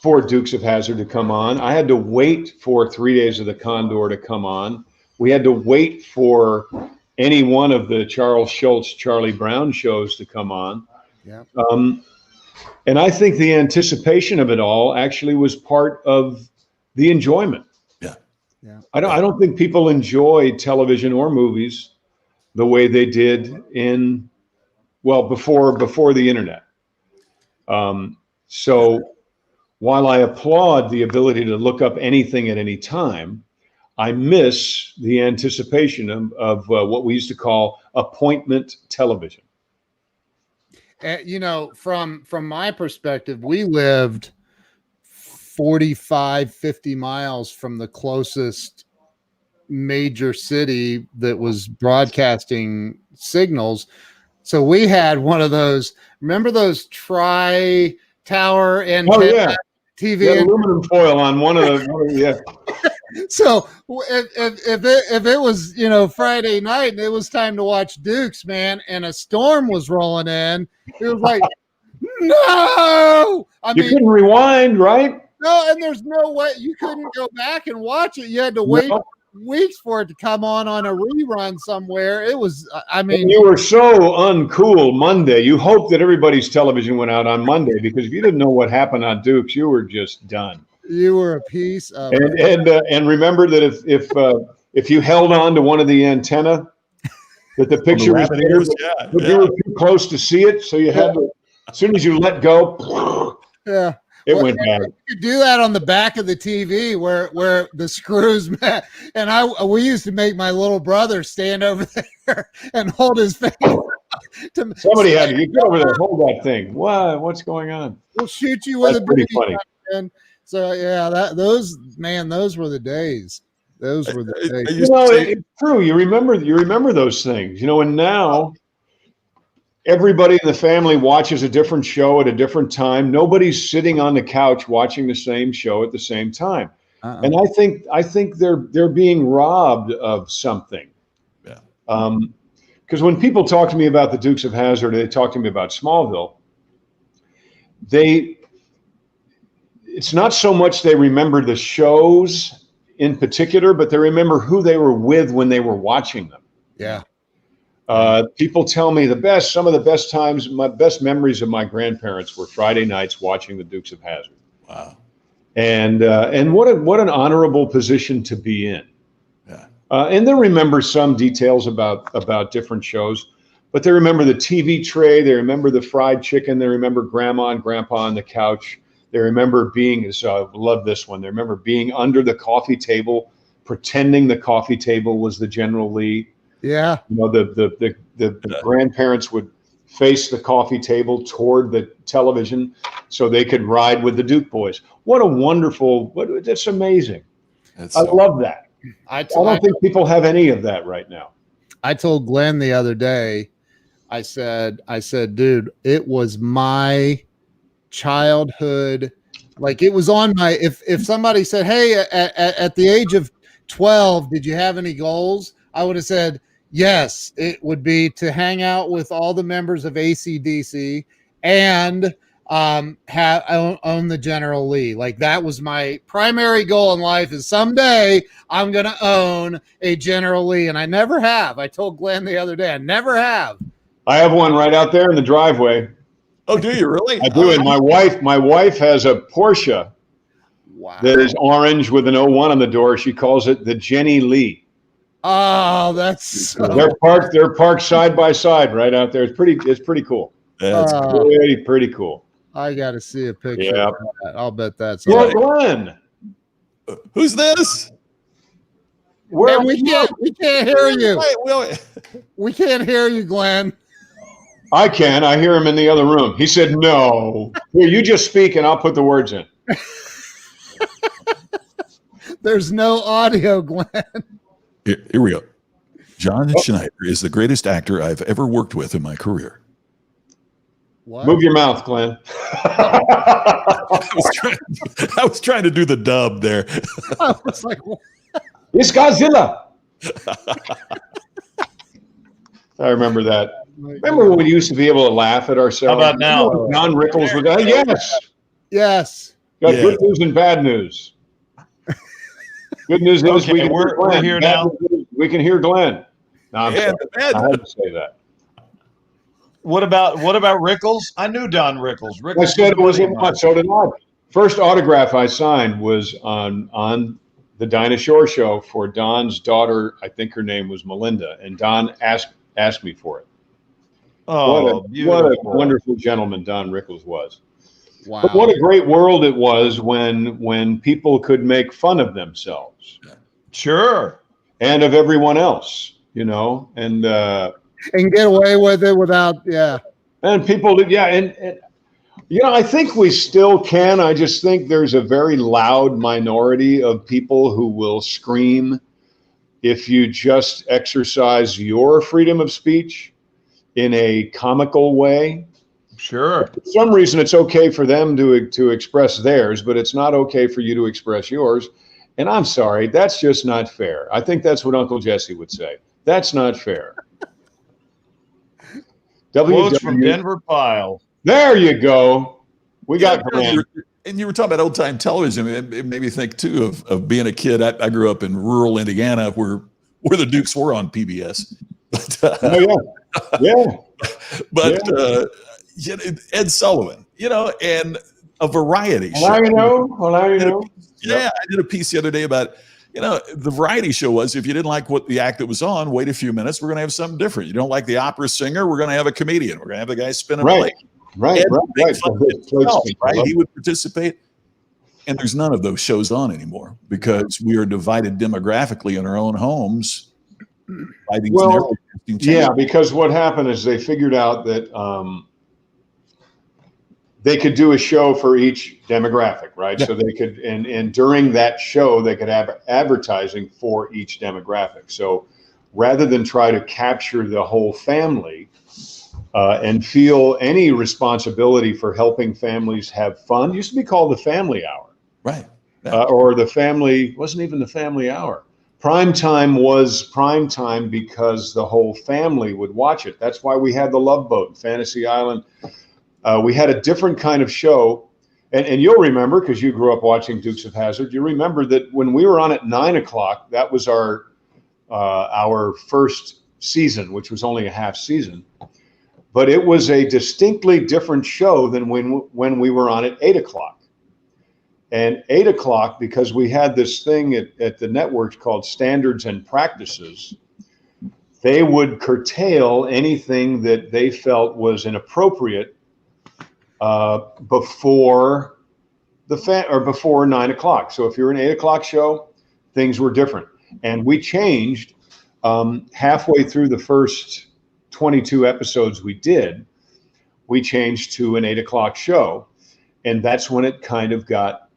for Dukes of Hazzard to come on. I had to wait for 3 Days of the Condor to come on. We had to wait for any one of the Charles Schultz, Charlie Brown shows to come on. Yeah. And I think the anticipation of it all actually was part of the enjoyment. Yeah. I don't think people enjoy television or movies the way they did before the internet. So while I applaud the ability to look up anything at any time, I miss the anticipation of what we used to call appointment television. You know, from my perspective, we lived 45, 50 miles from the closest major city that was broadcasting signals. So we had one of those, remember those tri-tower antenna TV? Yeah, aluminum foil on one of the, yeah. So if it was, you know, Friday night and it was time to watch Dukes, man, and a storm was rolling in, it was like, no! You couldn't rewind, right? No, and there's no way you couldn't go back and watch it. You had to wait weeks for it to come on a rerun somewhere. It was, I mean, you were so uncool Monday. You hoped that everybody's television went out on Monday, because if you didn't know what happened on Dukes, you were just done. You were a piece of and remember that if you held on to one of the antenna, that the picture was there, but you were too close to see it, so you had to. As soon as you let go, yeah. It went bad. You could do that on the back of the TV where the screws met. And we used to make my little brother stand over there and hold his face. Somebody had to get over there, hold that thing. What's going on? We'll shoot you with That's a pretty BB funny. gun. So yeah, those were the days. Those were the days. You know, it's true. You remember those things. You know, and now everybody in the family watches a different show at a different time. Nobody's sitting on the couch watching the same show at the same time. And I think they're being robbed of something. Yeah. Because when people talk to me about the Dukes of Hazzard, they talk to me about Smallville. It's not so much they remember the shows in particular, but they remember who they were with when they were watching them. Yeah. People tell me some of the best times, my best memories of my grandparents were Friday nights watching the Dukes of Hazzard. Wow. And what an honorable position to be in. Yeah. And they remember some details about different shows, but they remember the TV tray. They remember the fried chicken. They remember Grandma and Grandpa on the couch. They remember love this one. They remember being under the coffee table, pretending the coffee table was the General Lee. Yeah. You know, the grandparents would face the coffee table toward the television so they could ride with the Duke boys. What a wonderful, that's amazing. I love that. I don't think people have any of that right now. I told Glenn the other day, I said, dude, it was my childhood. Like, it was on my, if somebody said, hey, at the age of 12, did you have any goals? I would have said, yes, it would be to hang out with all the members of AC/DC and own the General Lee. Like, that was my primary goal in life, is someday I'm going to own a General Lee. And I never have. I told Glenn the other day, I never have. I have one right out there in the driveway. Oh, do you really? I do. And my wife has a Porsche that is orange with an 01 on the door. She calls it the Jenny Lee. Oh, that's they're parked side by side right out there. It's pretty cool. That's pretty cool. I got to see a picture. Yeah. Of that. I'll bet that's Glenn. Who's this? Man, we can't hear you. Wait. We can't hear you, Glenn. I can. I hear him in the other room. He said, no. Here, you just speak and I'll put the words in. There's no audio, Glenn. Here we go. John Schneider is the greatest actor I've ever worked with in my career. What? Move your mouth, Glenn. I was trying to do the dub there. I was like, what? It's Godzilla. I remember that. Remember when we used to be able to laugh at ourselves? How about now? Don Rickles was yes. Yes. Got good news and bad news. Good news is we're here now. We can hear Glenn. No, I had to say that. What about Rickles? I knew Don Rickles. I said it wasn't much. So did I. First autograph I signed was on the Dinah Shore show for Don's daughter. I think her name was Melinda, and Don asked me for it. Oh, what a wonderful gentleman Don Rickles was. Wow. But what a great world it was when people could make fun of themselves. Sure. And of everyone else, you know. And and get away with it without, yeah. And people, yeah, and I think we still can. I just think there's a very loud minority of people who will scream if you just exercise your freedom of speech in a comical way. Sure. For some reason, it's okay for them to express theirs, but it's not okay for you to express yours. And I'm sorry, that's just not fair. I think that's what Uncle Jesse would say. That's not fair. Quotes from Denver Pyle. There you go. We got Grant. And you were talking about old time television. It made me think too of being a kid. I grew up in rural Indiana where the Dukes were on PBS. But, Oh yeah. but Ed Sullivan, and a variety show. Well, now you know. Yeah, I did a piece the other day about, the variety show was, if you didn't like what the act that was on, wait a few minutes. We're going to have something different. You don't like the opera singer, we're going to have a comedian. We're going to have the guy spinning a plate. Right. Right. He would participate. And there's none of those shows on anymore because we are divided demographically in our own homes by these narrow channels. Yeah, because what happened is they figured out that they could do a show for each demographic, right? Yeah. So they could, and during that show, they could have advertising for each demographic. So rather than try to capture the whole family and feel any responsibility for helping families have fun, it used to be called the Family Hour. Right. Yeah. Or the family, wasn't even the Family Hour. Prime time was prime time because the whole family would watch it. That's why we had the Love Boat and Fantasy Island. We had a different kind of show, and you'll remember because you grew up watching Dukes of Hazzard. You remember that when we were on at 9 o'clock, that was our first season, which was only a half season, but it was a distinctly different show than when we were on at 8 o'clock. And 8 o'clock, because we had this thing at the network called Standards and Practices, they would curtail anything that they felt was inappropriate before before 9 o'clock. So if you're an 8 o'clock show, things were different. And we changed halfway through the first 22 episodes we did, we changed to an 8 o'clock show. And that's when it kind of got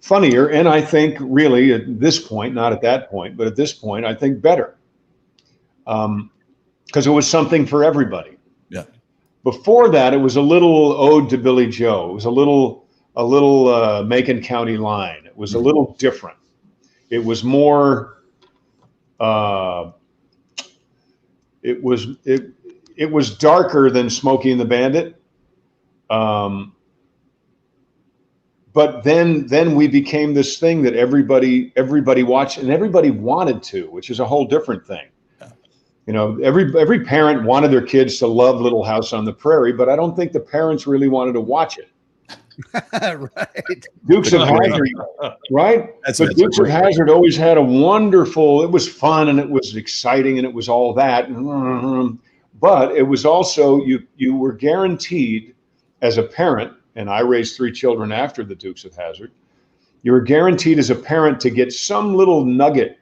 funnier. And I think really at this point, not at that point, but at this point, I think better. Because it was something for everybody. Yeah. Before that, it was a little ode to Billy Joe. It was a little Macon County Line. It was a little different. It was more. It was darker than Smokey and the Bandit. But then we became this thing that everybody watched and everybody wanted to, which is a whole different thing. Every parent wanted their kids to love Little House on the Prairie, but I don't think the parents really wanted to watch it. Right. Dukes of Hazzard, right? But Dukes of Hazzard always had it was fun and it was exciting and it was all that. But it was also, you were guaranteed as a parent, and I raised 3 children after the Dukes of Hazzard, you were guaranteed as a parent to get some little nugget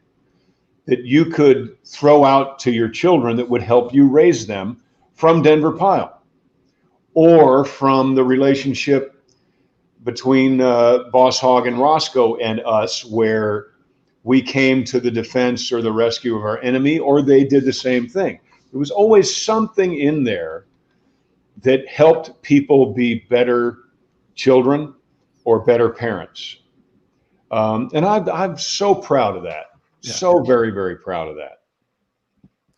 that you could throw out to your children that would help you raise them from Denver Pyle or from the relationship between Boss Hogg and Roscoe and us, where we came to the defense or the rescue of our enemy, or they did the same thing. There was always something in there that helped people be better children or better parents. And I'm so proud of that. Yeah. So very, very proud of that.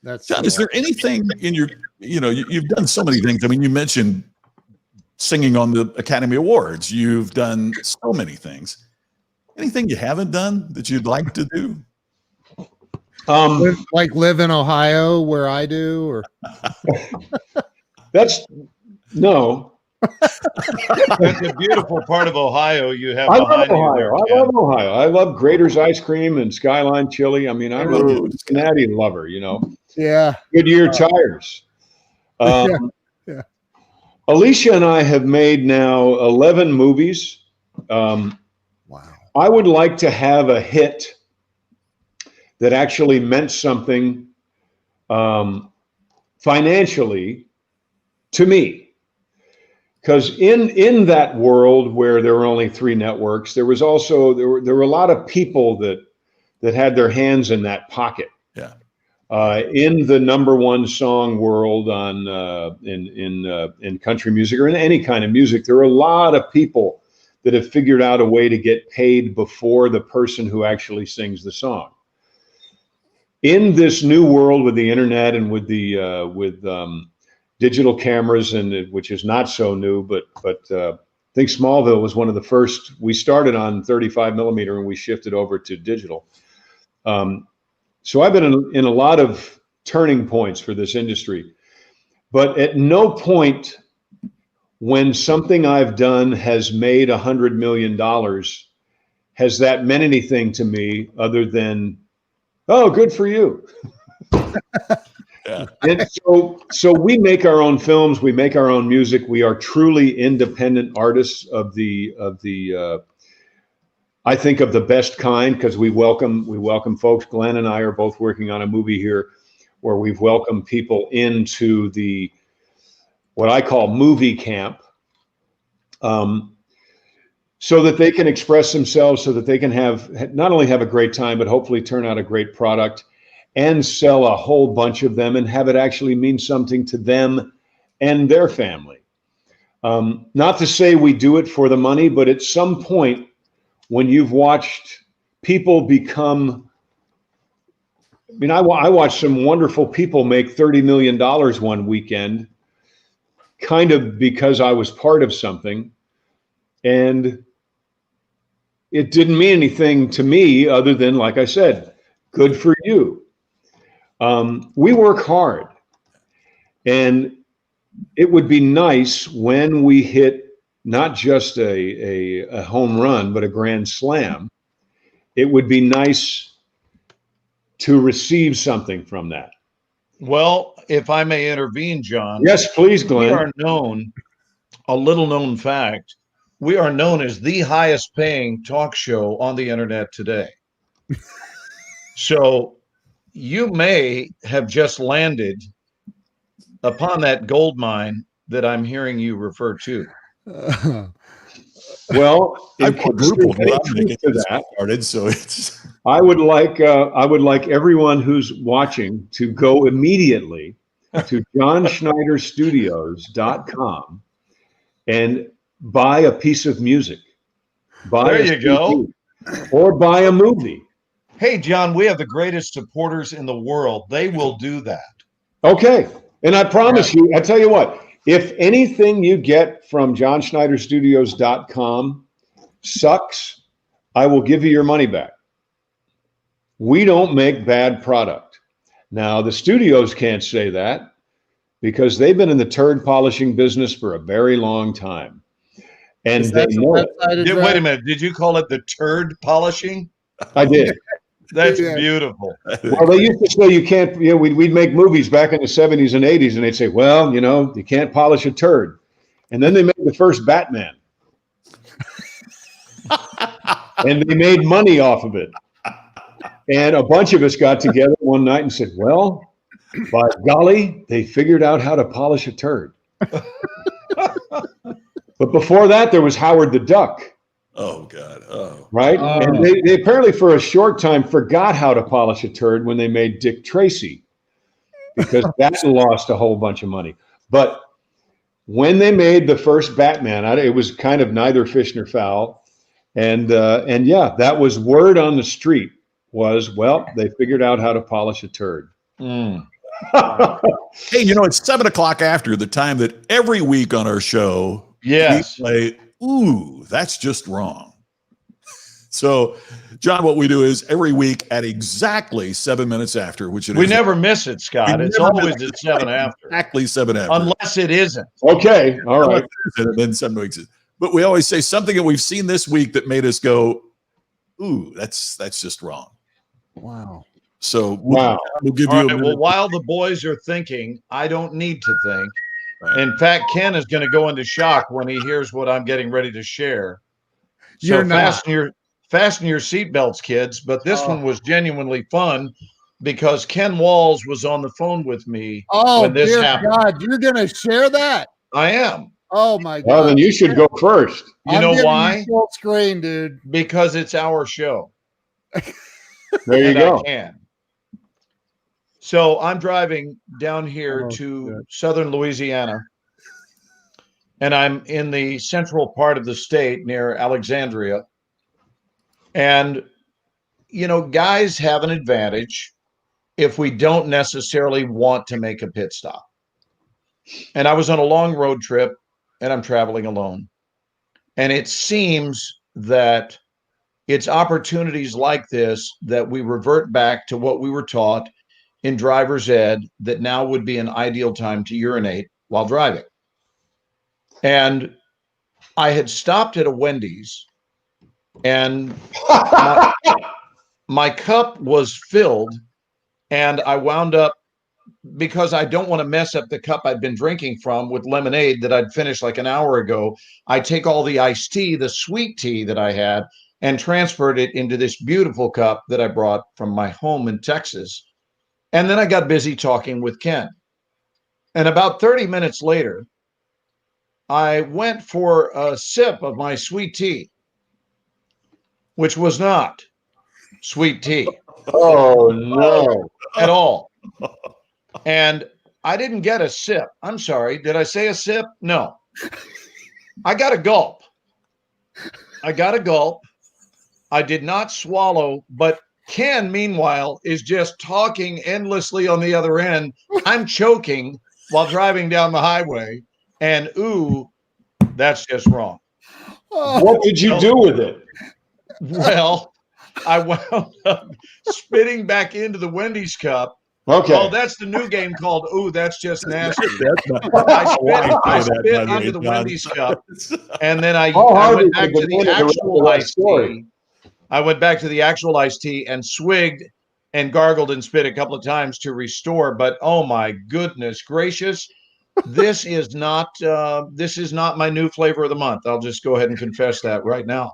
That's John, is there anything in your, you've done so many things. I mean, you mentioned singing on the Academy Awards. You've done so many things. Anything you haven't done that you'd like to do? Like live in Ohio where I do, or no. That's a beautiful part of Ohio. You have. I love Ohio. I love Grater's ice cream and Skyline chili. I mean, I'm a Cincinnati lover. Yeah. Goodyear tires. Yeah. Alicia and I have made now 11 movies. Wow. I would like to have a hit that actually meant something financially to me. Because in that world where there were only 3 networks, there was also there were a lot of people that had their hands in that pocket. Yeah. In the #1 song world on in country music or in any kind of music, there are a lot of people that have figured out a way to get paid before the person who actually sings the song. In this new world with the internet and with the digital cameras, and which is not so new, but I think Smallville was one of the first. We started on 35 millimeter and we shifted over to digital. So I've been in a lot of turning points for this industry, but at no point when something I've done has made $100 million has that meant anything to me other than, oh, good for you. Yeah. And so we make our own films, we make our own music. We are truly independent artists of the I think of the best kind, because we welcome folks. Glenn and I are both working on a movie here where we've welcomed people into the what I call movie camp, so that they can express themselves, so that they can not only have a great time, but hopefully turn out a great product and sell a whole bunch of them and have it actually mean something to them and their family. Not to say we do it for the money, but at some point when you've watched people become, I mean, I watched some wonderful people make $30 million one weekend, kind of because I was part of something, and it didn't mean anything to me other than, like I said, good for you. We work hard, and it would be nice when we hit not just a home run, but a grand slam. It would be nice to receive something from that. Well, if I may intervene, John. Yes, please, Glenn. We are known, a little known fact, we are known as the highest paying talk show on the internet today. So you may have just landed upon that gold mine that I'm hearing you refer to. Well, I've quadrupled what I'm making to that. started, so it's I would like everyone who's watching to go immediately to johnschneiderstudios.com and buy a piece of music. There you go. Or buy a movie. Hey, John, we have the greatest supporters in the world. They will do that. Okay. And I promise you, I tell you what, if anything you get from johnschneiderstudios.com sucks, I will give you your money back. We don't make bad product. Now, the studios can't say that because they've been in the turd polishing business for a very long time. And they know it. Wait a minute. Did you call it the turd polishing? I did. That's beautiful. Well, they used to say you can't, we'd make movies back in the 70s and 80s, and they'd say, well, you can't polish a turd. And then they made the first Batman. And they made money off of it. And a bunch of us got together one night and said, well, by golly, they figured out how to polish a turd. But before that, there was Howard the Duck. oh god, oh Right? And they apparently for a short time forgot how to polish a turd when they made Dick Tracy, because that lost a whole bunch of money. But when they made the first Batman, it was kind of neither fish nor fowl. And yeah, that was word on the street was, well, they figured out how to polish a turd. hey, it's 7 o'clock after the time that every week on our show Yes. we play ooh, that's just wrong. So, John, what we do is every week at exactly 7 minutes after, which it We is never miss it, Scott. We It's never always miss at 7 after. exactly 7 after. Unless it isn't. Okay. All right. And then 7 weeks. But we always say something that we've seen this week that made us go, ooh, that's just wrong. Wow. So Wow. we'll give All you a right, well, minute. while the boys are thinking, I don't need to think. Right. In fact, Ken is going to go into shock when he hears what I'm getting ready to share. So You're not. fasten your seatbelts, kids. But this Oh. one was genuinely fun. because Ken Walls was on the phone with me Oh, when this dear happened. God, you're gonna share that? I am. Oh my God! Well, then you should go first. You I'm know giving why? Full screen, dude. Because it's our show. There you And go. I can. So I'm driving down here Oh, to good. southern Louisiana, and I'm in the central part of the state near Alexandria. And, guys have an advantage if we don't necessarily want to make a pit stop. And I was on a long road trip, and I'm traveling alone. And it seems that it's opportunities like this that we revert back to what we were taught in driver's ed, that now would be an ideal time to urinate while driving. And I had stopped at a Wendy's, and my cup was filled, and I wound up, because I don't want to mess up the cup I'd been drinking from with lemonade that I'd finished like an hour ago. I take all the iced tea, the sweet tea that I had, and transferred it into this beautiful cup that I brought from my home in Texas. And then I got busy talking with Ken. And about 30 minutes later, I went for a sip of my sweet tea, which was not sweet tea Oh no! at all. And I didn't get a sip. I'm sorry. Did I say a sip? No. I got a gulp. I did not swallow, but Ken, meanwhile, is just talking endlessly on the other end. I'm choking while driving down the highway. And ooh, that's just wrong. Oh, What did you do with it? Well, I wound up spitting back into the Wendy's cup. Okay. Oh, that's the new game called "Ooh, that's just nasty." That's I spit onto the Wendy's cup, and then I went back to the actual iced tea. I went back to the actual iced tea and swigged and gargled and spit a couple of times to restore. But oh my goodness gracious, this is not my new flavor of the month. I'll just go ahead and confess that right now.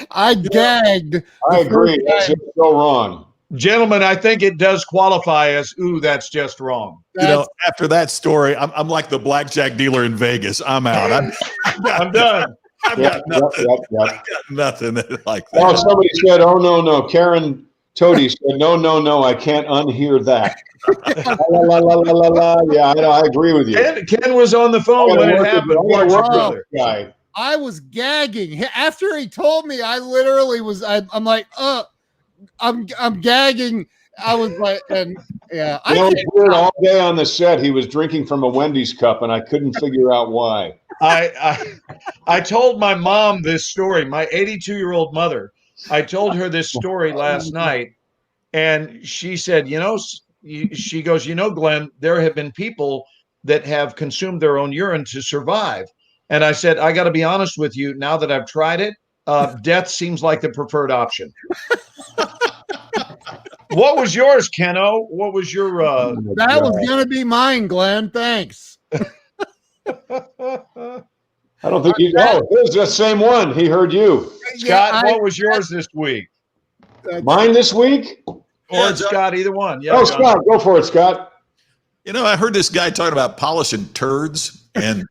I gagged. I agree. That's just so wrong. Gentlemen, I think it does qualify as "ooh, that's just wrong." After that story, I'm like the blackjack dealer in Vegas. I'm out. I'm done. I've Yep, got nothing like that. Oh, somebody said, "Oh no." Karen Toady said, "No. I can't unhear that." la, la, la, la, la. Yeah, I agree with you. Ken was on the phone when it happened. Watch your brother. Guy. I was gagging after he told me. I literally was. I'm like, I'm gagging. I was like, and yeah, It was weird all day on the set. He was drinking from a Wendy's cup, and I couldn't figure out why. I told my mom this story, my 82-year-old mother. I told her this story last night, and she said, she goes, Glenn, there have been people that have consumed their own urine to survive. And I said, I got to be honest with you. Now that I've tried it, death seems like the preferred option. What was yours, Keno? What was your? That was gonna be mine, Glenn. Thanks. I don't think you know. It was the same one. He heard you. Scott, what was yours this week? Mine this week? Or Scott, either one. Yeah, Oh, Scott, go for it, Scott. I heard this guy talking about polishing turds, and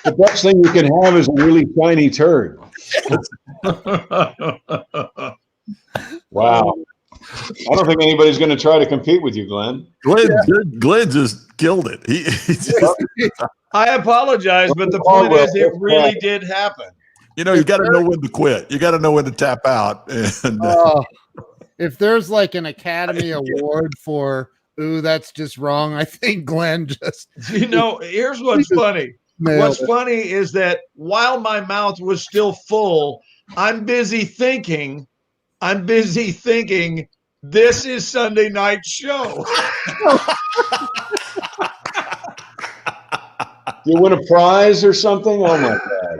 The best thing you can have is a really shiny turd. Wow. I don't think anybody's going to try to compete with you, Glenn. Glenn just killed it. He just, I apologize, but the point is, it really did happen. you got to know when to quit. You got to know when to tap out. And if there's like an Academy Award for "ooh, that's just wrong," I think Glenn just. Here's what's funny. What's funny is that while my mouth was still full, I'm busy thinking, this is Sunday night show. You win a prize or something? Oh my God.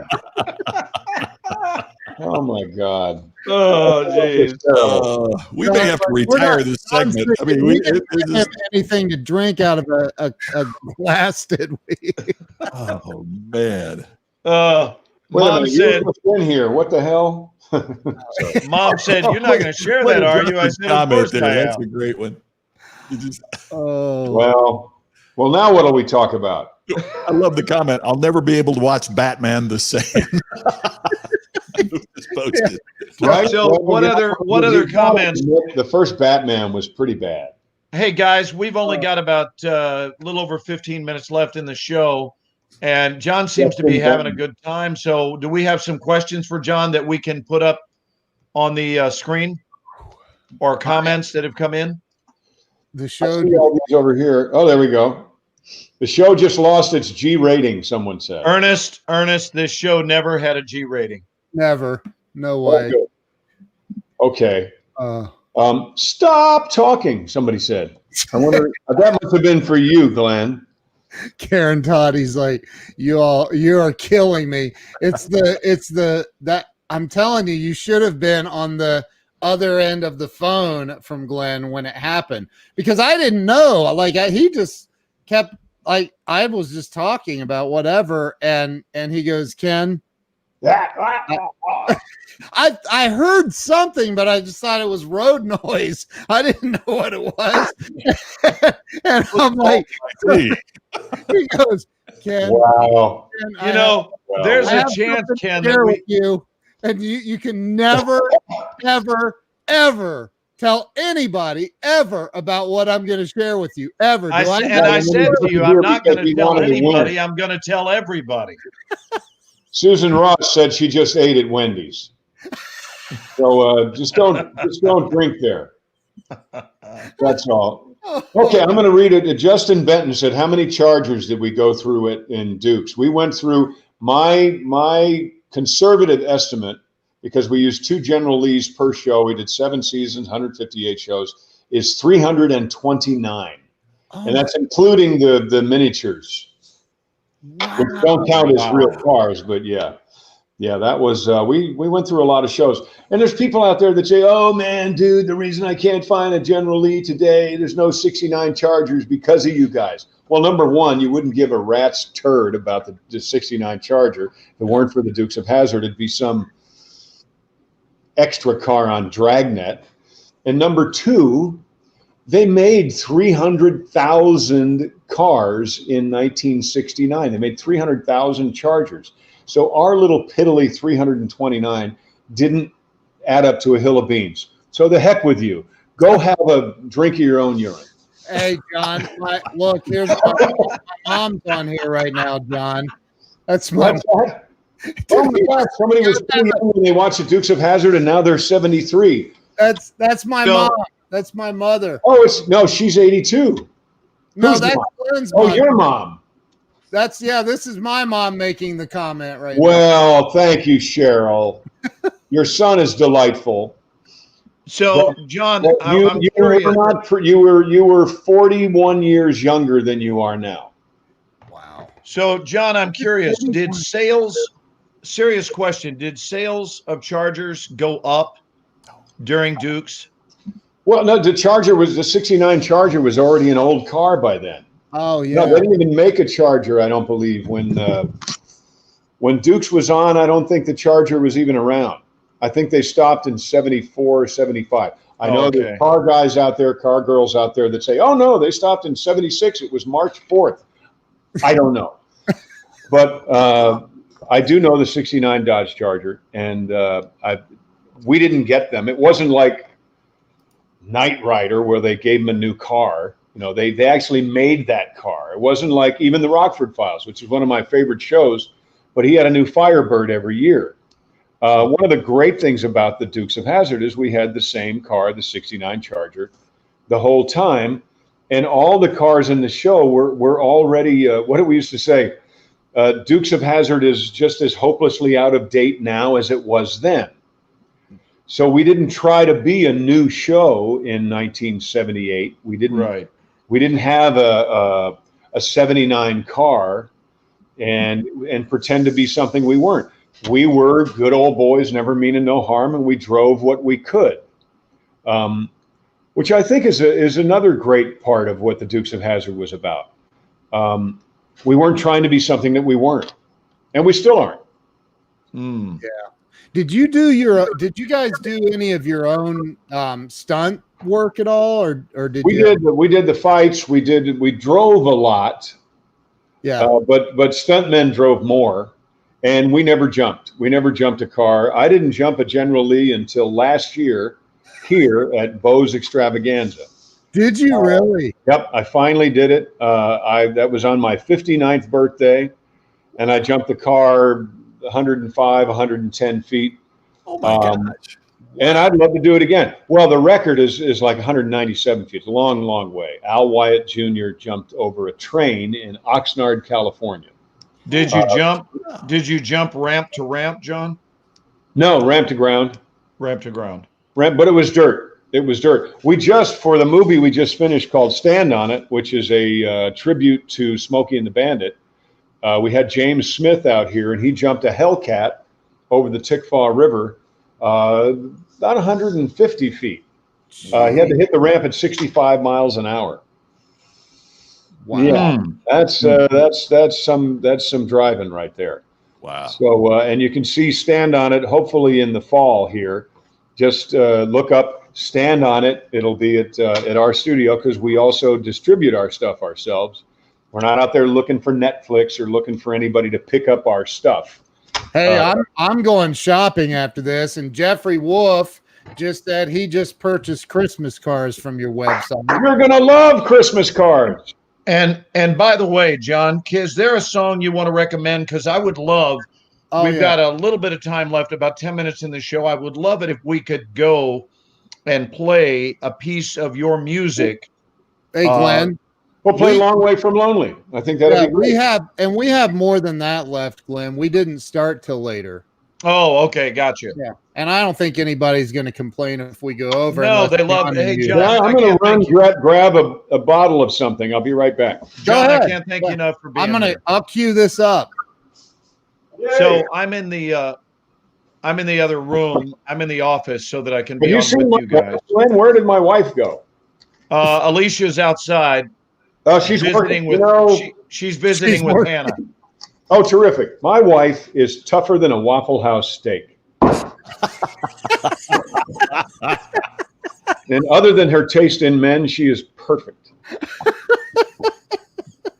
Oh my God. Oh, geez. we may have to retire this segment. I mean, we didn't have anything to drink out of a glass, did we? Oh man. Wait a Mom minute, said, you were in here. What the hell? Mom said, "You're not going to share What that, a are you?" I Jonathan said, "Of comment course there. I That's am." a great one. You just, Oh, Well, now what'll we talk about? I love the comment. I'll never be able to watch Batman the same. Just posted. Right? So what yeah, other comments? The first Batman was pretty bad. Hey guys, we've only got about a little over 15 minutes left in the show, and John seems to be having a good time. So, do we have some questions for John that we can put up on the screen, or comments that have come in? the I show. see all these over here. Oh, there we go. The show just lost its G rating, someone said. Ernest, this show never had a G rating. Never. No Oh, way. good. Okay. Uh, Stop talking, somebody said. I wonder, that must have been for you, Glenn. Karen Toddy's like, you are killing me. It's that I'm telling you, you should have been on the other end of the phone from Glenn when it happened, because I didn't know. Like he just kept, like, I was just talking about whatever, and he goes, Ken, I heard something, but I just thought it was road noise. I didn't know what it was. And I'm like, he goes, Ken, Wow. Ken, You know, Well, there's I a have chance, something to Ken, share that with we. you, and you can never, ever, ever tell anybody ever about what I'm going to share with you ever. Do I said to you, I'm not going to Because we tell wanted to win. anybody. I'm going to tell everybody. Susan Ross said she just ate at Wendy's. So just don't drink there. That's all. Okay, I'm going to read it. Justin Benton said, "How many Chargers did we go through it in Dukes?" We went through my conservative estimate, because we used 2 General Lees per show. We did 7 seasons, 158 shows. Is 329, and that's including the miniatures, which don't count as real cars. But yeah, that was we went through a lot of shows. And there's people out there that say, "Oh man, dude, the reason I can't find a General Lee today, there's no 69 Chargers because of you guys." Well, number one, you wouldn't give a rat's turd about the 69 Charger. If it weren't for the Dukes of Hazzard, it'd be some extra car on Dragnet. And number two, they made 300,000 cars in 1969. They made 300,000 Chargers. So our little piddly 329 didn't add up to a hill of beans. So the heck with you. Go have a drink of your own urine. Hey, John, look, here's my mom's on here right now, John. That's my What's that? Oh my God! Somebody was too young when they watched the Dukes of Hazzard, and now they're 73. that's my So- mom. That's my mother. Oh, she's 82. No, Who's that's mom? Glenn's Oh, mom. your mom. This is my mom making the comment right now. Well, thank you, Cheryl. Your son is delightful. So, John, Well, I'm you curious. were 41 years younger than you are now. Wow. So, John, I'm curious. Serious question, did sales of Chargers go up during Dukes? Well, no, the 69 Charger was already an old car by then. Oh, yeah. No, they didn't even make a Charger, I don't believe. When Dukes was on, I don't think the Charger was even around. I think they stopped in 74 or 75. I know Okay. there's car guys out there, car girls out there that say, "Oh, no, they stopped in 76. It was March 4th. I don't know. But I do know the 69 Dodge Charger, and we didn't get them. It wasn't like Knight Rider where they gave them a new car. You know, they actually made that car. It wasn't like even the Rockford Files, which is one of my favorite shows, but he had a new Firebird every year. One of the great things about the Dukes of Hazzard is we had the same car, the 69 Charger, the whole time. And all the cars in the show were already, what do we used to say? Dukes of Hazzard is just as hopelessly out of date now as it was then. So we didn't try to be a new show in 1978. We didn't have a 79 car and pretend to be something we weren't. We were good old boys, never meaning no harm, and we drove what we could, which I think is another great part of what the Dukes of Hazzard was about. We weren't trying to be something that we weren't, and we still aren't. Mm. Did you guys do any of your own stunt work at all, or did We you? did the fights. We drove a lot. Yeah. But stuntmen drove more, and we never jumped. We never jumped a car. I didn't jump a General Lee until last year here at Bo's Extravaganza. Did you really? Yep, I finally did it. That was on my 59th birthday, and I jumped the car 105, 110 feet. Oh my gosh. And I'd love to do it again. Well, the record is like 197 feet. It's a long, long way. Al Wyatt Jr. jumped over a train in Oxnard, California. Did you jump? Did you jump ramp to ramp, John? No, ramp to ground. Ramp to ground. But it was dirt. It was dirt. For the movie we just finished called Stand on It, which is a tribute to Smokey and the Bandit, we had James Smith out here, and he jumped a Hellcat over the Tickfaw River, about 150 feet. He had to hit the ramp at 65 miles an hour. Wow. Yeah, that's some driving right there. Wow. So and you can see Stand on It hopefully in the fall here. Just look up Stand on It. It'll be at our studio because we also distribute our stuff ourselves. We're not out there looking for Netflix or looking for anybody to pick up our stuff. Hey, I'm going shopping after this, and Jeffrey Wolf just said he just purchased Christmas cards from your website. You're gonna love Christmas cards. And by the way, John, is there a song you want to recommend? Because I would love. We've got a little bit of time left, about 10 minutes in the show. I would love it if we could go and play a piece of your music. Hey, Glenn. We'll play Long Way from Lonely. I think that'd be great. We have more than that left, Glenn. We didn't start till later. Oh, okay, gotcha. Yeah, and I don't think anybody's going to complain if we go over. No, they love. Hey, John, yeah, I'm going to grab a bottle of something. I'll be right back. John, I can't thank you enough for being here. I'll cue this up. Yay. So I'm in the other room. I'm in the office so that I can be on with you guys. Glenn, where did my wife go? Alicia's outside. Oh, she's visiting working. with. She's visiting with Hannah. Oh, terrific! My wife is tougher than a Waffle House steak. And other than her taste in men, she is perfect.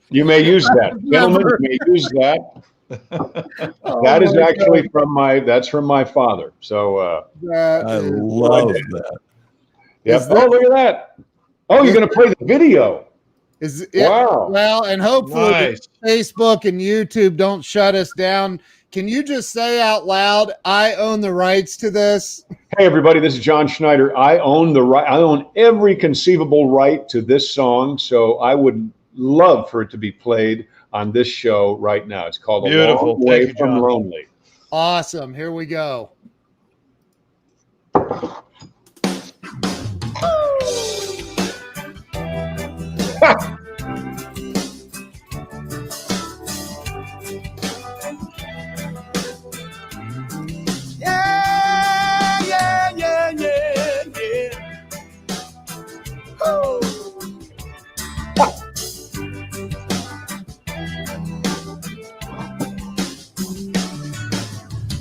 You may use that, gentlemen. You may use that. That is actually from my father. So I love that. Yeah. Oh, look at that! Oh, you're going to play the video. Wow. Well, and hopefully Facebook and YouTube don't shut us down. Can you just say out loud, I own the rights to this? Hey, everybody, this is John Schneider. I own every conceivable right to this song, so I would love for it to be played on this show right now. It's called A Long Way from Lonely. Awesome. Here we go.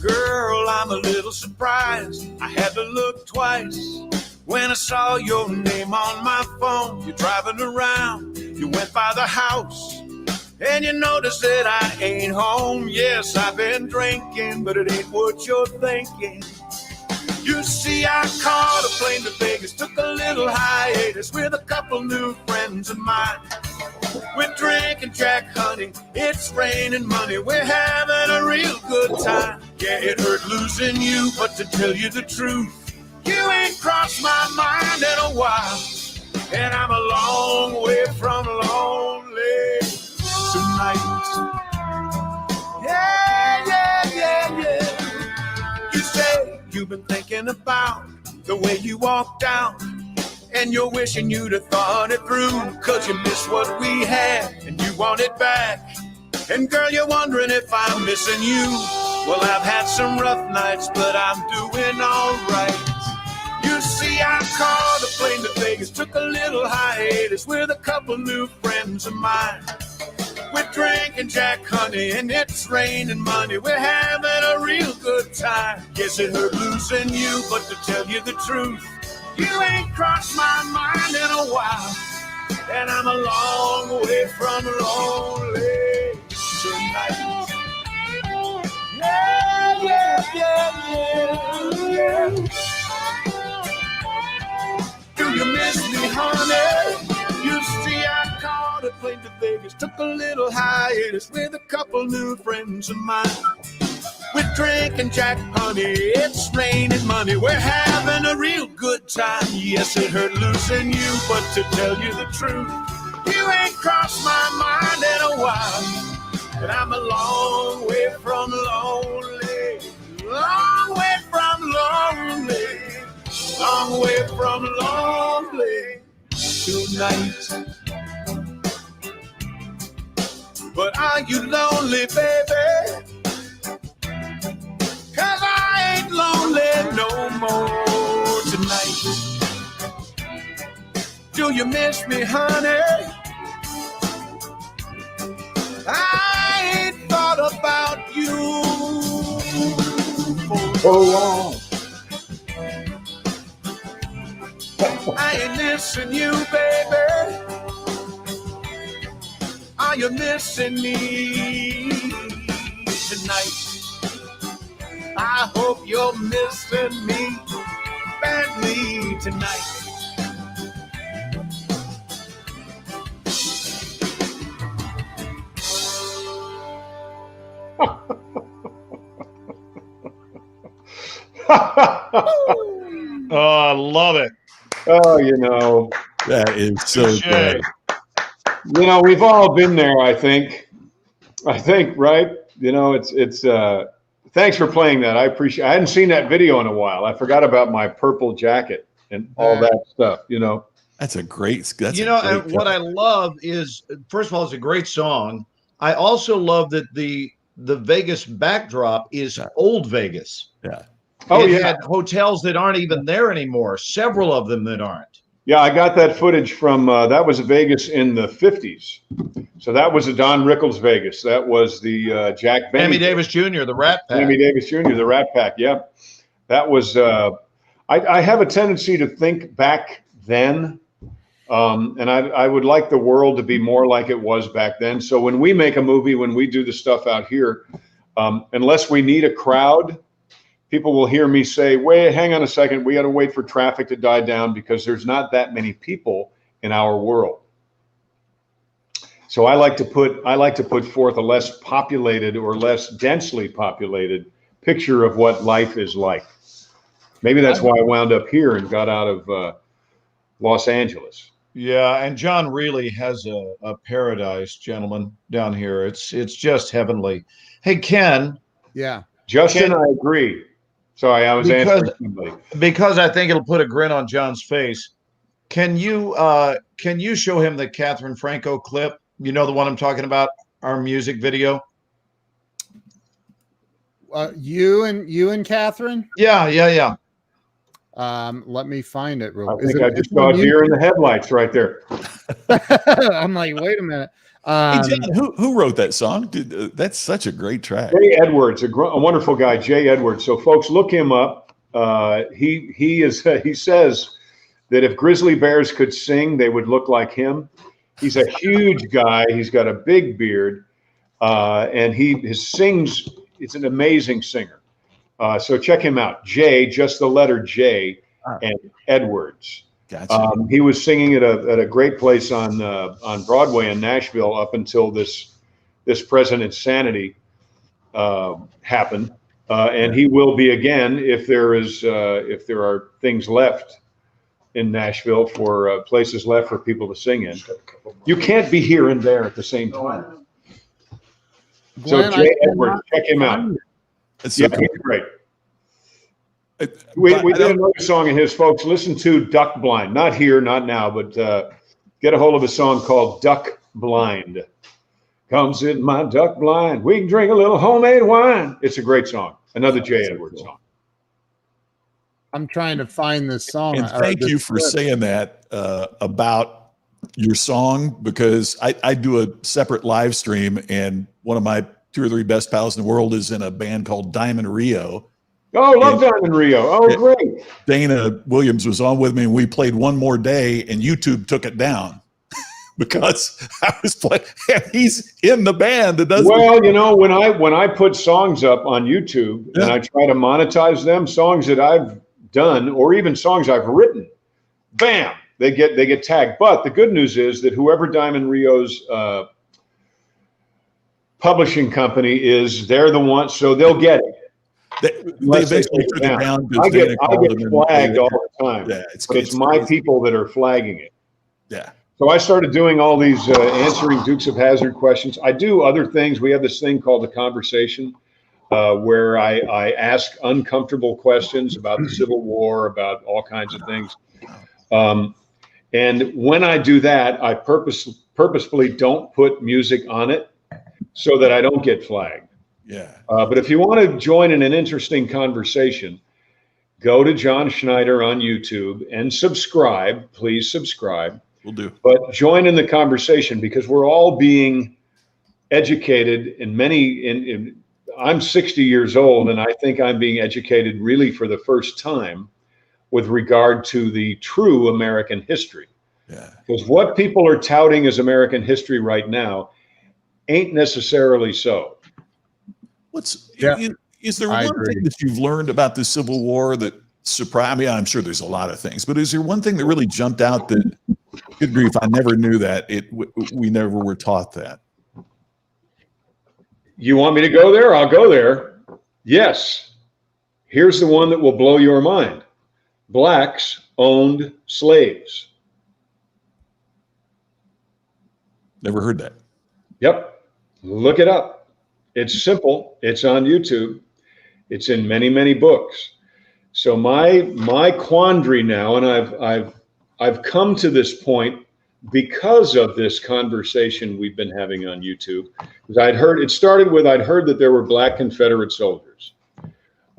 Girl, I'm a little surprised. I had to look twice when I saw your name on my phone. You're driving around, you went by the house, and you noticed that I ain't home. Yes, I've been drinking, but it ain't what you're thinking. You see, I caught a plane to Vegas, took a little hiatus with a couple new friends of mine. We're drinking Jack Honey, it's raining money, we're having a real good time. Yeah, it hurt losing you, but to tell you the truth, you ain't crossed my mind in a while, and I'm a long way from lonely tonight. Yeah. You say you've been thinking about the way you walked down, and you're wishing you'd have thought it through, 'cause you miss what we had and you want it back. And girl, you're wondering if I'm missing you. Well, I've had some rough nights, but I'm doing all right. You see, I caught a plane to Vegas, took a little hiatus with a couple new friends of mine. We're drinking drinking Jack Honey and it's raining money. We're having a real good time. Yes, it hurt losing you, but to tell you the truth, you ain't crossed my mind in a while. And I'm a long way from lonely tonight. Yeah, yeah, yeah, yeah, yeah. Do you miss me, honey? You see, I caught a plane to Vegas, took a little hiatus with a couple new friends of mine. We're drinking Jack Honey, it's raining money. We're having a real good time. Yes, it hurt losing you, but to tell you the truth, you ain't crossed my mind in a while. And I'm a long way from lonely, long way from lonely, long way from lonely tonight. But are you lonely, baby? 'Cause I ain't lonely no more tonight. Do you miss me, honey? I ain't thought about you for so long. I ain't missing you, baby. Are you missing me tonight? I hope you're missing me badly tonight. Oh, I love it. Oh, you know, That is so Touche. good. you know, we've all been there. I think, right? You know, it's. Thanks for playing that. I appreciate. I hadn't seen that video in a while. I forgot about my purple jacket and all that stuff. You know. That's a great. That's You a know, great and what I love is, first of all, it's a great song. I also love that the Vegas backdrop is old Vegas. Yeah. Oh, It yeah. had hotels that aren't even there anymore. Several of them that aren't. Yeah, I got that footage from that was Vegas in the 50s. So that was the Don Rickles Vegas. That was the Jack Benny. Sammy Davis Jr., the Rat Pack. Sammy Davis Jr., the Rat Pack. Yep. That was, I have a tendency to think back then. And I would like the world to be more like it was back then. So when we make a movie, when we do the stuff out here, unless we need a crowd, people will hear me say, wait, hang on a second. We got to wait for traffic to die down because there's not that many people in our world. So I like to put forth a less populated or less densely populated picture of what life is like. Maybe that's why I wound up here and got out of Los Angeles. Yeah, and John really has a paradise, gentlemen, down here. It's just heavenly. Hey, Ken. Yeah. Justin, Ken, I agree. Sorry, I was answering somebody. Because I think it'll put a grin on John's face. Can you show him the Catherine Franco clip? You know the one I'm talking about, our music video? You and Catherine? Yeah. Let me find it real I quick. think I just saw a deer in the headlights right there. I'm like, wait a minute. Hey, John, who wrote that song? Dude, that's such a great track. Jay Edwards, a wonderful guy, Jay Edwards. So, folks, look him up. He says that if grizzly bears could sing, they would look like him. He's a huge guy. He's got a big beard, and he sings. It's an amazing singer. So check him out. Jay, just the letter J, and Edwards. Gotcha. He was singing at a great place on Broadway in Nashville up until this President's Sanity happened, and he will be again if there are things left in Nashville for places left for people to sing in. You can't be here and there at the same time. Glenn, So Jay Edwards, check him out. That's Yeah, so he's cool. great. But We I did don't- another song of his, folks. Listen to Duck Blind. Not here, not now, but get a hold of a song called Duck Blind. Come sit in my duck blind. We can drink a little homemade wine. It's a great song. Another Jay Edwards song. I'm trying to find this song. And thank you for saying that about your song because I do a separate live stream, and one of my 2 or 3 best pals in the world is in a band called Diamond Rio. Oh, love Diamond Rio. Oh, Yeah. great. Dana Williams was on with me, and we played One More Day, and YouTube took it down because I was playing, and he's in the band that does. Well, you know, when I put songs up on YouTube and I try to monetize them, songs that I've done or even songs I've written, bam, they get tagged. But the good news is that whoever Diamond Rio's publishing company is, they're the ones, so they'll get it. They eventually took it down. I get flagged all the time. Yeah, but it's my people that are flagging it. Yeah. So I started doing all these answering Dukes of Hazzard questions. I do other things. We have this thing called The Conversation, where I ask uncomfortable questions about the Civil War, about all kinds of things. And when I do that, I purposefully don't put music on it so that I don't get flagged. Yeah. But if you want to join in an interesting conversation, go to John Schneider on YouTube and subscribe. Please subscribe. We'll do. But join in the conversation, because we're all being educated I'm 60 years old, and I think I'm being educated really for the first time with regard to the true American history. Yeah. Because what people are touting as American history right now ain't necessarily so. Is there I one agree. thing that you've learned about the Civil War that surprised me? I'm sure there's a lot of things, but is there one thing that really jumped out that, good grief, I never knew that we never were taught that? You want me to go there? I'll go there. Yes. Here's the one that will blow your mind. Blacks owned slaves. Never heard that. Yep. Look it up. It's simple. It's on YouTube. It's in many, many books. So my quandary now, and I've come to this point because of this conversation we've been having on YouTube. Because I'd heard that there were Black Confederate soldiers.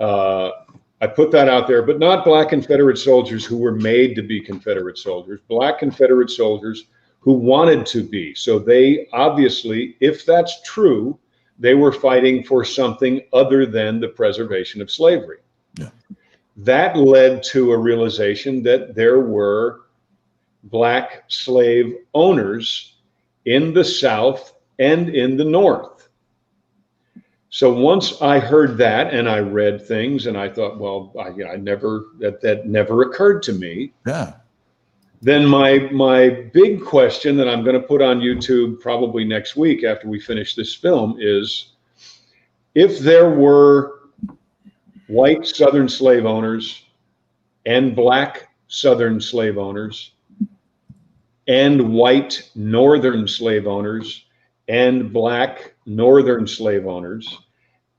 I put that out there, but not Black Confederate soldiers who were made to be Confederate soldiers, Black Confederate soldiers who wanted to be. So they obviously, if that's true, they were fighting for something other than the preservation of slavery. Yeah. That led to a realization that there were Black slave owners in the South and in the North. So once I heard that and I read things and I thought, well, that never occurred to me. Yeah. Then my big question that I'm going to put on YouTube probably next week after we finish this film is, if there were white Southern slave owners and Black Southern slave owners and white Northern slave owners and Black Northern slave owners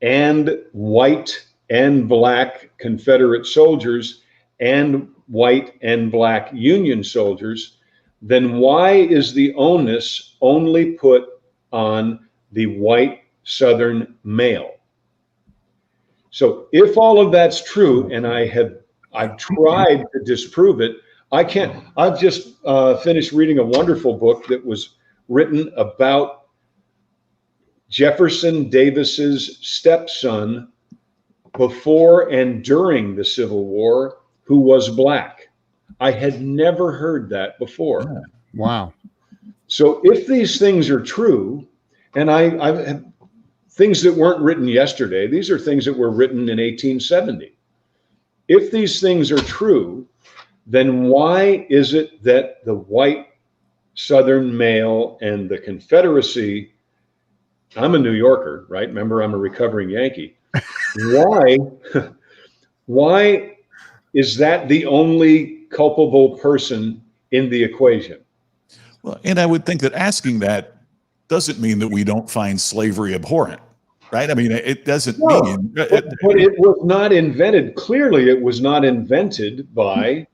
and white and Black Confederate soldiers and white and Black Union soldiers, then why is the onus only put on the white Southern male? So if all of that's true, and I've tried to disprove it, I can't. I've just finished reading a wonderful book that was written about Jefferson Davis's stepson before and during the Civil War, who was Black. I had never heard that before. Wow. So if these things are true, and I've things that weren't written yesterday, these are things that were written in 1870. If these things are true, then why is it that the white Southern male and the Confederacy, I'm a New Yorker, right? Remember, I'm a recovering Yankee. Why is that the only culpable person in the equation? Well, and I would think that asking that doesn't mean that we don't find slavery abhorrent, right? I mean, it doesn't mean. But it was not invented. Clearly, it was not invented by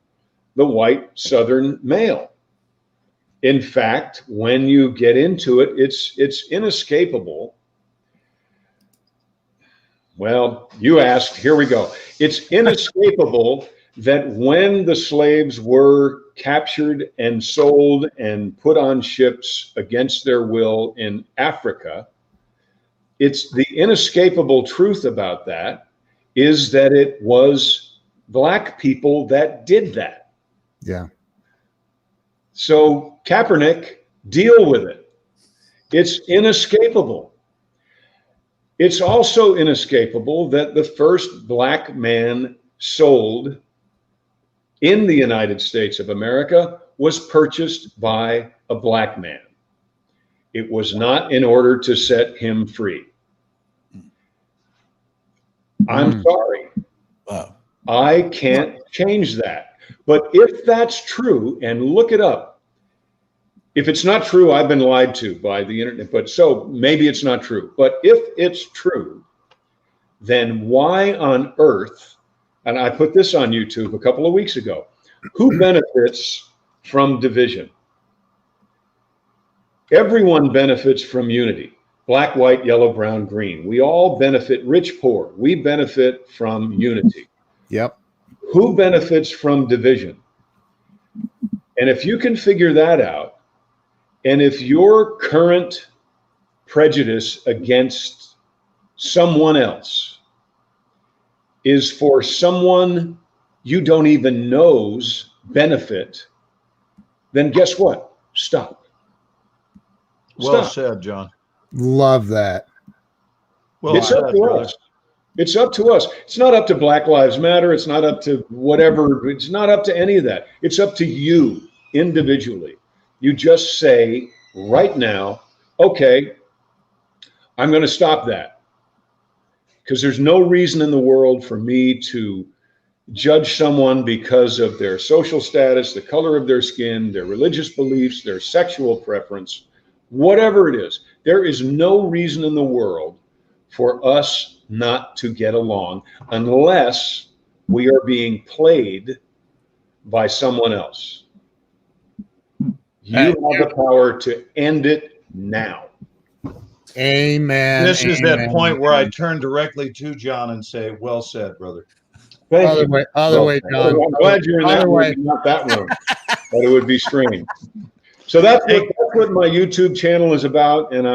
the white Southern male. In fact, when you get into it, it's inescapable. Well, you asked, here we go. It's inescapable that when the slaves were captured and sold and put on ships against their will in Africa, it's the inescapable truth about that is that it was Black people that did that. Yeah. So Kaepernick, deal with it. It's inescapable. It's also inescapable that the first Black man sold in the United States of America was purchased by a Black man. It was not in order to set him free. I'm sorry. Wow. I can't change that. But if that's true, and look it up, if it's not true, I've been lied to by the internet, but so maybe it's not true. But if it's true, then why on earth, and I put this on YouTube a couple of weeks ago, who benefits from division? Everyone benefits from unity. Black, white, yellow, brown, green. We all benefit, rich, poor. We benefit from unity. Yep. Who benefits from division? And if you can figure that out, and if your current prejudice against someone else is for someone you don't even know's benefit, then guess what? Stop. Well Stop. said, John. Love that. Well It's said, up to brother. us. It's up to us. It's not up to Black Lives Matter. It's not up to whatever. It's not up to any of that. It's up to you individually. You just say right now, okay, I'm going to stop that. Because there's no reason in the world for me to judge someone because of their social status, the color of their skin, their religious beliefs, their sexual preference, whatever it is. There is no reason in the world for us not to get along unless we are being played by someone else. You have the power to end it now. Amen. This is that Amen. point where I turn directly to John and say, well said, brother. Thank Other you. way, other way, John. I'm glad you're in that Other room, way. not that room. But it would be strange. So that's what my YouTube channel is about, and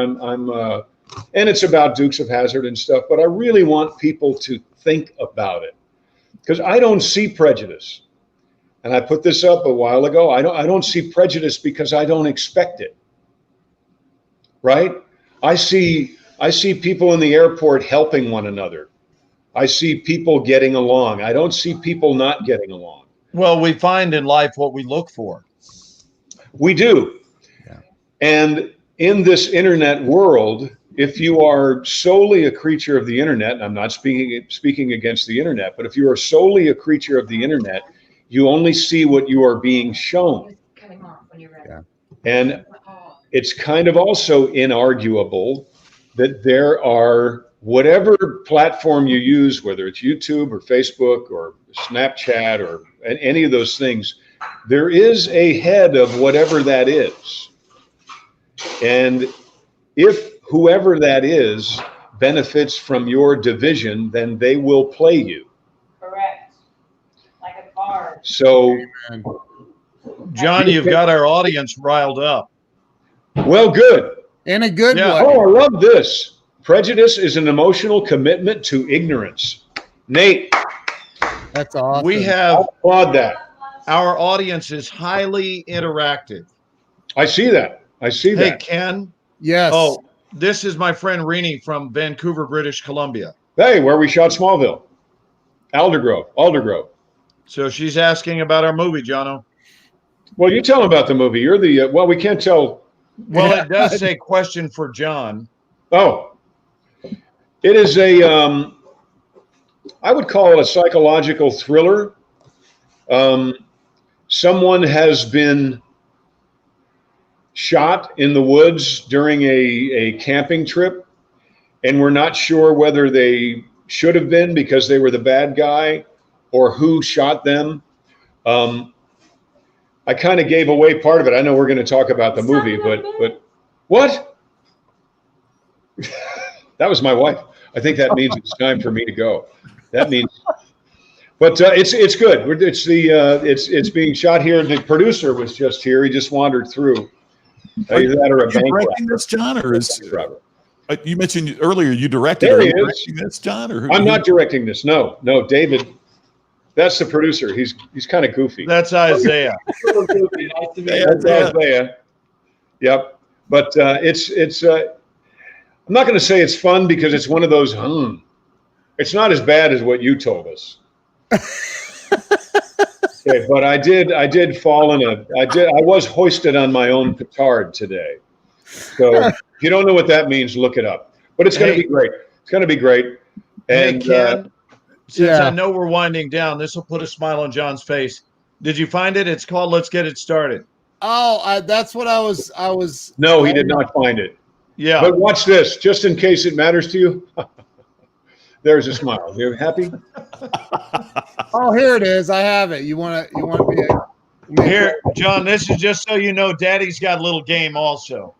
and it's about Dukes of Hazzard and stuff. But I really want people to think about it because I don't see prejudice, and I put this up a while ago. I don't see prejudice because I don't expect it. Right? I see people in the airport helping one another. I see people getting along. I don't see people not getting along. Well, we find in life what we look for. We do. Yeah. And in this internet world, if you are solely a creature of the internet, and I'm not speaking against the internet, but if you are solely a creature of the internet, you only see what you are being shown. Cutting off when you're ready. Yeah. And it's kind of also inarguable that there are, whatever platform you use, whether it's YouTube or Facebook or Snapchat or any of those things, there is a head of whatever that is. And if whoever that is benefits from your division, then they will play you. Correct. Like a card. So, John, you've got our audience riled up. well, good. In a good Yeah. way. Oh, I love this. Prejudice is an emotional commitment to ignorance. Nate, That's awesome. We I have applaud that. our audience is highly interactive. I see that. I see Hey, that. Ken. Yes. Oh, this is my friend Renee from Vancouver, British Columbia. Hey, where we shot Smallville. Aldergrove. So she's asking about our movie, Jono. Well, you tell them about the movie. You're the, well, we can't tell. Well, it does say question for John. Oh, it is I would call it a psychological thriller. Someone has been shot in the woods during a camping trip, and we're not sure whether they should have been because they were the bad guy or who shot them. I kind of gave away part of it. I know we're going to talk about the movie, but what? That was my wife. I think that means it's time for me to go. That means But it's good. It's being shot here. The producer was just here. He just wandered through. Either that or a Are you bank directing this, John, or is robber. you mentioned earlier you directed? There Are he you is. directing this, John, or I'm not directing this. No, David. That's the producer. He's kind of goofy. That's Isaiah. That's Isaiah. Yep. But it's. I'm not going to say it's fun because it's one of those. It's not as bad as what you told us. Okay, but I did fall in I was hoisted on my own petard today. So if you don't know what that means, look it up. But it's going to be great. It's going to be great. And Hey, Ken, since yeah. I know we're winding down, this will put a smile on John's face. Did you find it? It's called Let's Get It Started. Oh, that's what I was. no, he did not find it. Yeah. But watch this, just in case it matters to you. There's a smile. You happy? Oh, here it is. I have it. You want to be Here, John, this is just so you know, Daddy's got a little game also.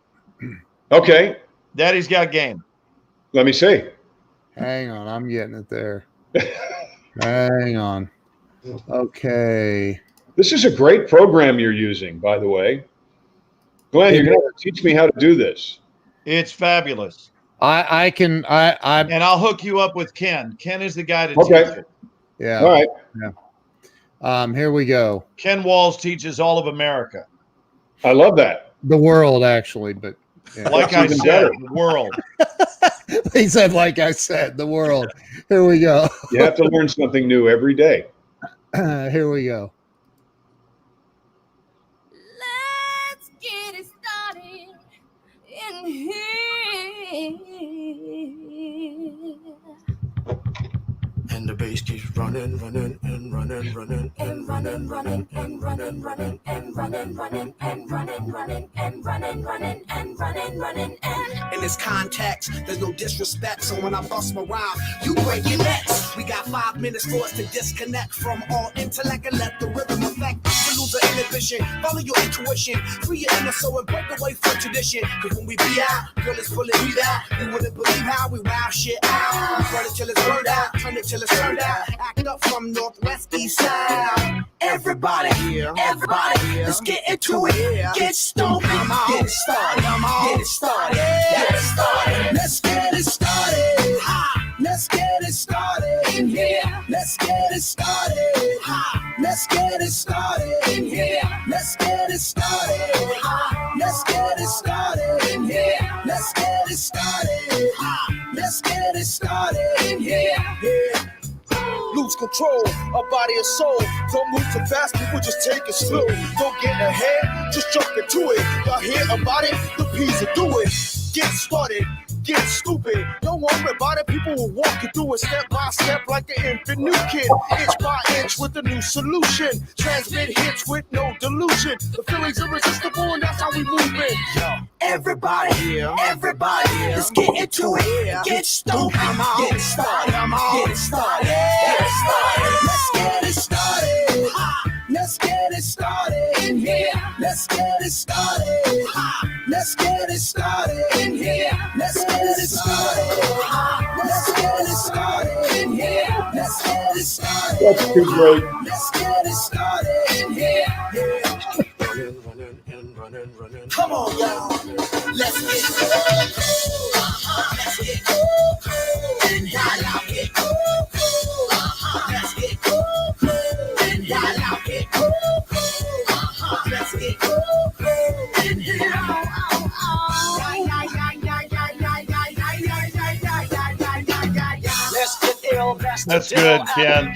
Okay. Daddy's got game. Let me see. Hang on, I'm getting it there. Hang on. Okay. This is a great program you're using, by the way. Glenn, you're going to teach me how to do this. It's fabulous. I can And I'll hook you up with Ken. Ken is the guy to Okay. teach it. yeah. All right. Here we go. Ken Walls teaches all of America. I love that. The world, actually, but yeah. Like I even said, better. the world. He said, like I said, the world. Here we go. You have to learn something new every day. Here we go. Let's get it started in here. And the bass keeps running, running, and running, running, And running, running, and running, running, and running, running, and running, running, and running, running, and running, running, and In this context, there's no disrespect, so when I bust my rhyme, you break your necks. We got 5 minutes for us to disconnect from all intellect and let the rhythm affect. To lose the inhibition, follow your intuition, free your inner soul and break away from tradition. Cause when we be out, girl, it's full of heat out. You wouldn't believe how we wow shit out. We burn it till it's burned out, turn it till it's turned out. Act up from northwest, east side. Everybody, everybody, let's get into it. Get stupid, get it started, get it started, get it started. Let's get it started. Ha! Let's get it started in here. Let's get it started. Ha! Let's get it started in here. Let's get it started. Ha! Let's get it started in here. Let's get it started. Ha! Let's get it started in here. Yeah. Lose control of body and soul. Don't move too fast, people just take it slow. Don't get ahead, just jump into it. Y'all hear about it? The P's will do it. Get started, get stupid. Don't worry about it, people will walk you through it step by step like an infant new kid. Inch by inch with a new solution. Transmit hits with no delusion. The feeling's irresistible and that's how we move it. Yo. Everybody, everybody, let's get into it. Get stupid, get it started, get it started, get it started. Let's get it started. Ha! Let's get it started in here. Let's get it started. Ha! Let's get it started in here. Let's get it started. Ha! Let's get it started in here. Let's get it started. That's too great. Let's get it started in here. Yeah. running, running, and running, running. Come on, y'all. Let's get cool. Let's get cool. And y'all out get cool. Let's get cool. And y'all out get cool. Let's get cool. And y'all out. That's good, Ken.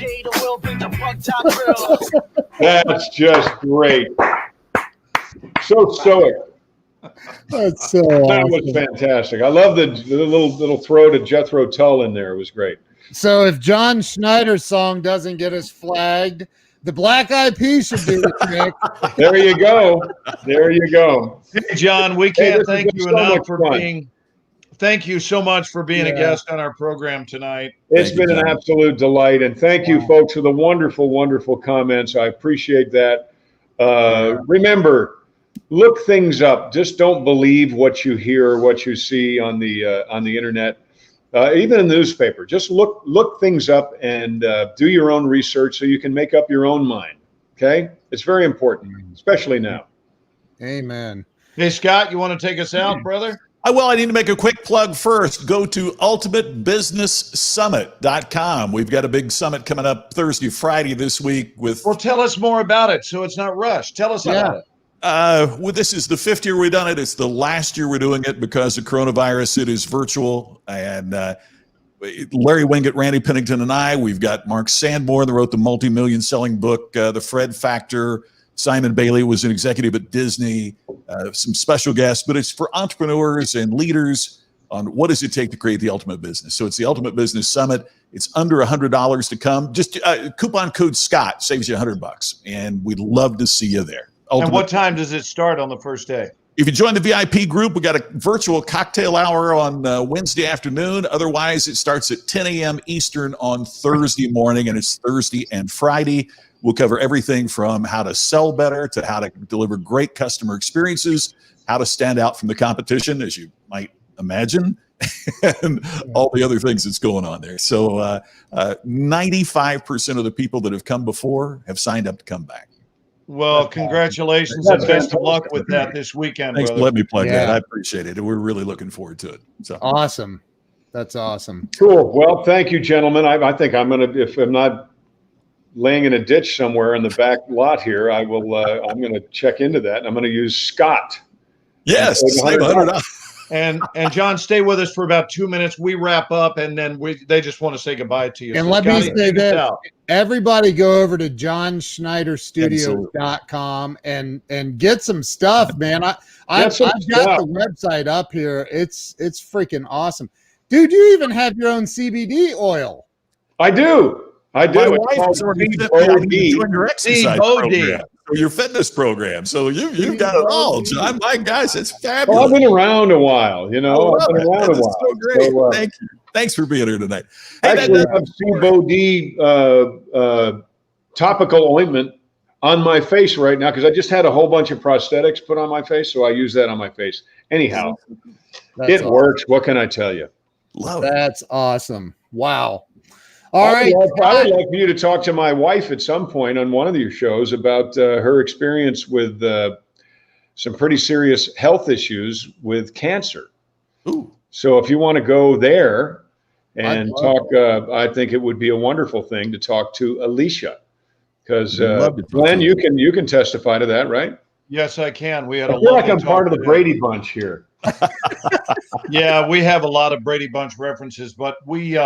That's just great. So stoic. That's so That awesome. was fantastic. I love the little throw to Jethro Tull in there. It was great. So if John Schneider's song doesn't get us flagged, the Black Eyed Peas should do the trick. There you go. There you go. Hey, John, we Hey, can't this has thank been you so enough much for fun. being. Thank you so much for being a Yeah. guest on our program tonight. It's Thank you, been an John. absolute delight. And thank you, Wow. folks, for the wonderful, wonderful comments. I appreciate that. Remember, look things up. Just don't believe what you hear or what you see on the internet. even in the newspaper. Just look things up and do your own research so you can make up your own mind. Okay, it's very important, especially now. Amen. Hey, Scott, you want to take us out, brother? Well, I need to make a quick plug first. Go to ultimatebusinesssummit.com. We've got a big summit coming up Thursday, Friday this week with. Well, tell us more about it so it's not rushed. Tell us about it. Well, this is the 5th year we've done it. It's the last year we're doing it because of coronavirus. It is virtual. And Larry Winget, Randy Pennington, and I, we've got Mark Sanborn that wrote the multi-million selling book, The Fred Factor. Simon Bailey was an executive at Disney, some special guests, but it's for entrepreneurs and leaders on what does it take to create the ultimate business. So it's the Ultimate Business Summit. It's under $100 to come. Just coupon code Scott saves you $100, and we'd love to see you there. And what time does it start on the first day? If you join the VIP group, we got a virtual cocktail hour on Wednesday afternoon. Otherwise, it starts at 10 a.m. Eastern on Thursday morning, and it's Thursday and Friday. We'll cover everything from how to sell better to how to deliver great customer experiences, how to stand out from the competition, as you might imagine, and all the other things that's going on there. So 95% of the people that have come before have signed up to come back. Well, congratulations and best of luck with that this weekend, Thanks for brother. letting me plug that. I appreciate it. We're really looking forward to it. So Awesome. That's awesome. Cool. Well, thank you, gentlemen. I think I'm going to, if I'm not laying in a ditch somewhere in the back lot here, I will, I'm going to check into that. And I'm going to use Scott. yes, save $100. And John, stay with us for about 2 minutes. We wrap up, and then they just want to say goodbye to you. And So, let me Scotty, say take us this. out. Everybody go over to johnschneiderstudios.com and get some stuff, man. I've got the website up here. It's freaking awesome. Dude, you even have your own CBD oil. I do. My It's wife called has already said CBD. I need to join your exercise CBD. program, or your fitness program. So you've got it all, John. My gosh, it's Well, I've fabulous. been around a while, you know. I've been around a That's while. so great. So, Thank you. Thanks for being here tonight. Hey, actually, I have CBD topical ointment on my face right now because I just had a whole bunch of prosthetics put on my face, so I use that on my face. Anyhow, it works. What can I tell you? Love it. That's awesome. Wow. All I right. would like for you to talk to my wife at some point on one of your shows about her experience with some pretty serious health issues with cancer. Ooh. So if you want to go there and I'd talk, I think it would be a wonderful thing to talk to Alicia, because Love to talk Glenn, to you can testify to that, right? Yes, I can. We had a I feel like lovely I'm part of talk the today. Brady Bunch here. Yeah, we have a lot of Brady Bunch references, but we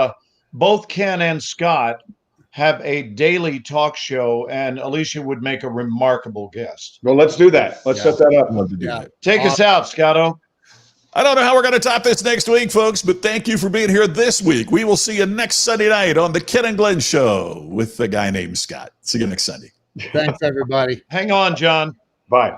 both Ken and Scott have a daily talk show, and Alicia would make a remarkable guest. Well, let's do that. Let's set that up. Love to do Yeah. that. Take us out, Scotto. I don't know how we're going to top this next week, folks, but thank you for being here this week. We will see you next Sunday night on the Ken and Glenn Show with a guy named Scott. See you next Sunday. Thanks, everybody. Hang on, John. Bye.